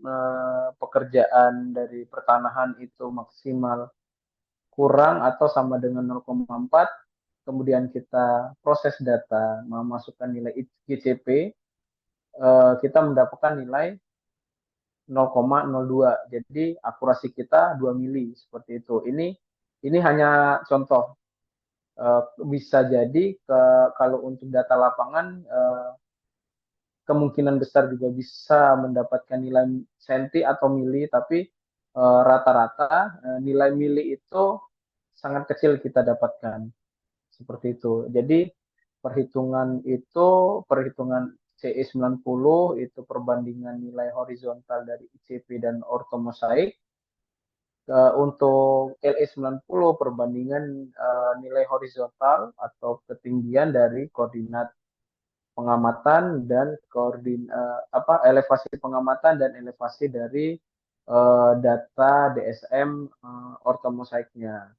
pekerjaan dari pertanahan itu maksimal kurang atau sama dengan 0,4, kemudian kita proses data memasukkan nilai ICP, kita mendapatkan nilai 0,02. Jadi akurasi kita 2 mili seperti itu. Ini hanya contoh. Bisa jadi kalau untuk data lapangan kemungkinan besar juga bisa mendapatkan nilai senti atau mili, tapi rata-rata nilai mili itu sangat kecil kita dapatkan. Seperti itu. Jadi perhitungan CE90 itu perbandingan nilai horizontal dari ICP dan ortomosaik. Untuk LE90 perbandingan nilai horizontal atau ketinggian dari koordinat pengamatan dan elevasi pengamatan dan elevasi dari data DSM ortomosaiknya.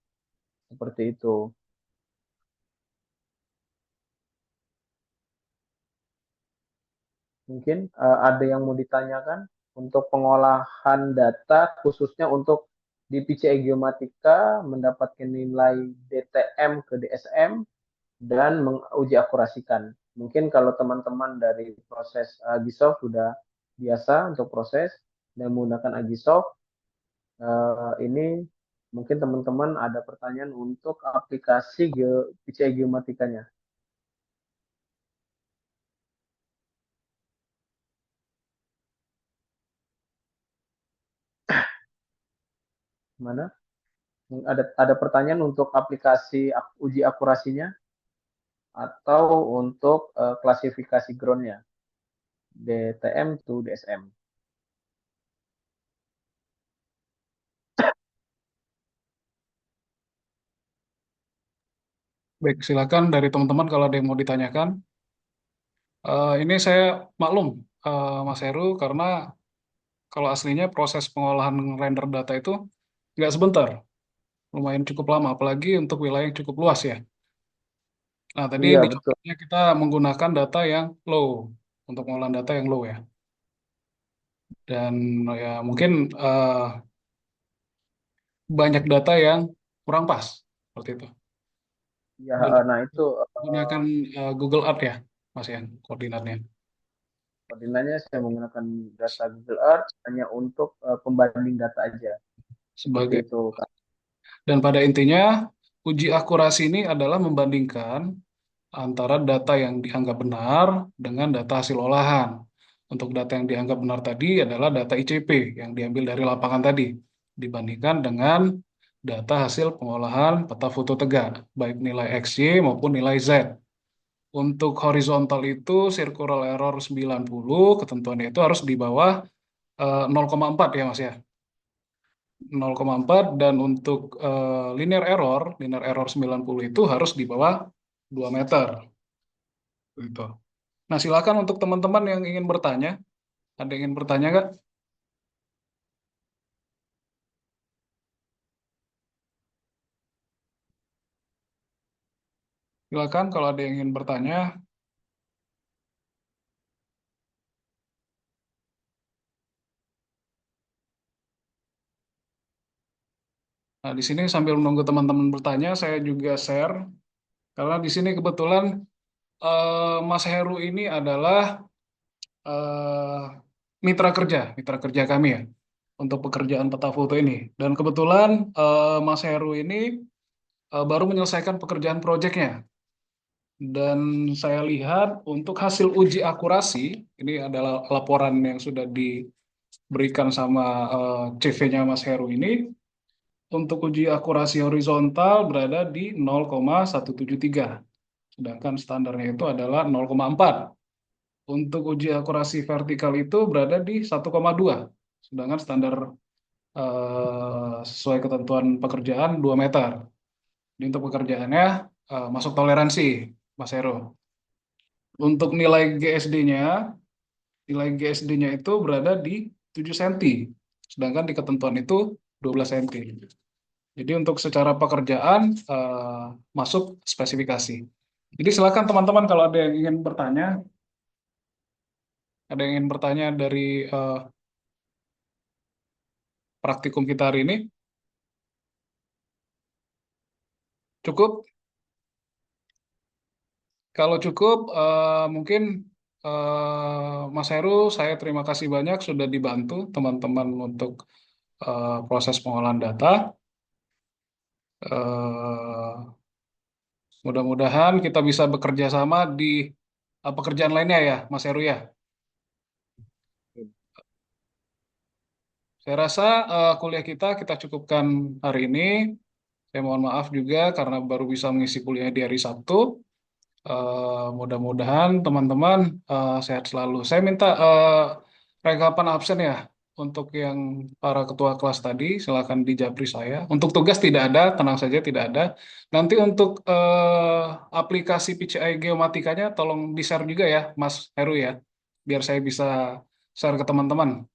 Seperti itu. Mungkin ada yang mau ditanyakan untuk pengolahan data, khususnya untuk di PCI Geomatika mendapatkan nilai DTM ke DSM dan menguji akurasikan. Mungkin kalau teman-teman dari proses Agisoft sudah biasa untuk proses dan menggunakan Agisoft, ini mungkin teman-teman ada pertanyaan untuk aplikasi PCI Geomatikanya. Mana? Ada pertanyaan untuk aplikasi uji akurasinya atau untuk klasifikasi groundnya DTM to DSM. Baik, silakan dari teman-teman kalau ada yang mau ditanyakan. Ini saya maklum, Mas Heru, karena kalau aslinya proses pengolahan render data itu nggak sebentar, lumayan cukup lama, apalagi untuk wilayah yang cukup luas ya. Nah, tadi Iya di betul. contohnya kita menggunakan data yang low untuk pengolahan data yang low ya. Dan ya mungkin banyak data yang kurang pas seperti itu. Iya, Dan nah itu gunakan Google Earth ya, Mas Yan, koordinatnya. koordinatnya saya menggunakan data Google Earth hanya untuk pembanding data aja. Seperti Sebagai itu, Kak. dan pada intinya uji akurasi ini adalah membandingkan antara data yang dianggap benar dengan data hasil olahan. Untuk data yang dianggap benar tadi adalah data ICP yang diambil dari lapangan tadi, dibandingkan dengan data hasil pengolahan peta foto tegak, baik nilai XY maupun nilai Z. Untuk horizontal itu circular error 90, ketentuannya itu harus di bawah 0,4 ya Mas ya. 0,4 dan untuk linear error 90 itu harus di bawah 2 meter. Gitu. Nah, silakan untuk teman-teman yang ingin bertanya. Ada yang ingin bertanya nggak? Silakan kalau ada yang ingin bertanya. Nah, di sini sambil menunggu teman-teman bertanya, saya juga share. Karena di sini kebetulan Mas Heru ini adalah eh, mitra kerja kami ya, untuk pekerjaan peta foto ini. Dan kebetulan Mas Heru ini baru menyelesaikan pekerjaan proyeknya. Dan saya lihat untuk hasil uji akurasi, ini adalah laporan yang sudah diberikan sama CV-nya Mas Heru ini. Untuk uji akurasi horizontal berada di 0,173, sedangkan standarnya itu adalah 0,4. Untuk uji akurasi vertikal itu berada di 1,2, sedangkan standar sesuai ketentuan pekerjaan 2 meter. Jadi untuk pekerjaannya masuk toleransi, Mas Heru. Untuk nilai GSD-nya itu berada di 7 cm, sedangkan di ketentuan itu 12 cm. Jadi untuk secara pekerjaan masuk spesifikasi. Jadi silakan teman-teman kalau ada yang ingin bertanya, dari praktikum kita hari ini. Cukup? Kalau cukup, mungkin Mas Heru, saya terima kasih banyak sudah dibantu teman-teman untuk proses pengolahan data. Eh, Mudah-mudahan kita bisa bekerja sama di pekerjaan lainnya ya, Mas Heru ya. Saya rasa kuliah kita cukupkan hari ini. Saya mohon maaf juga karena baru bisa mengisi kuliah di hari Sabtu. Mudah-mudahan teman-teman sehat selalu. Saya minta rekapan absen ya untuk yang para ketua kelas tadi. Silakan dijabri saya. Untuk tugas tidak ada, tenang saja tidak ada. Nanti untuk aplikasi PCI Geomatikanya tolong di-share juga ya, Mas Heru ya, biar saya bisa share ke teman-teman.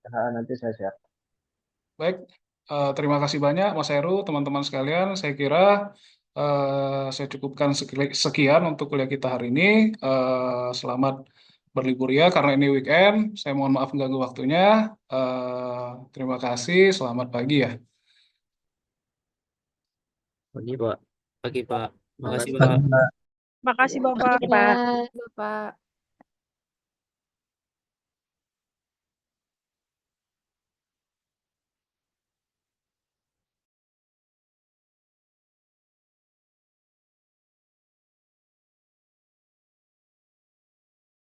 Nah, nanti saya share. Baik, terima kasih banyak Mas Heru, teman-teman sekalian. Saya kira saya cukupkan sekian untuk kuliah kita hari ini. Selamat berlibur ya, karena ini weekend. Saya mohon maaf mengganggu waktunya. Terima kasih, selamat pagi ya. Pagi, Pak. Pagi, Pak. Terima Makasih, kasih. Pak. Makasih, Bapak. Bapak.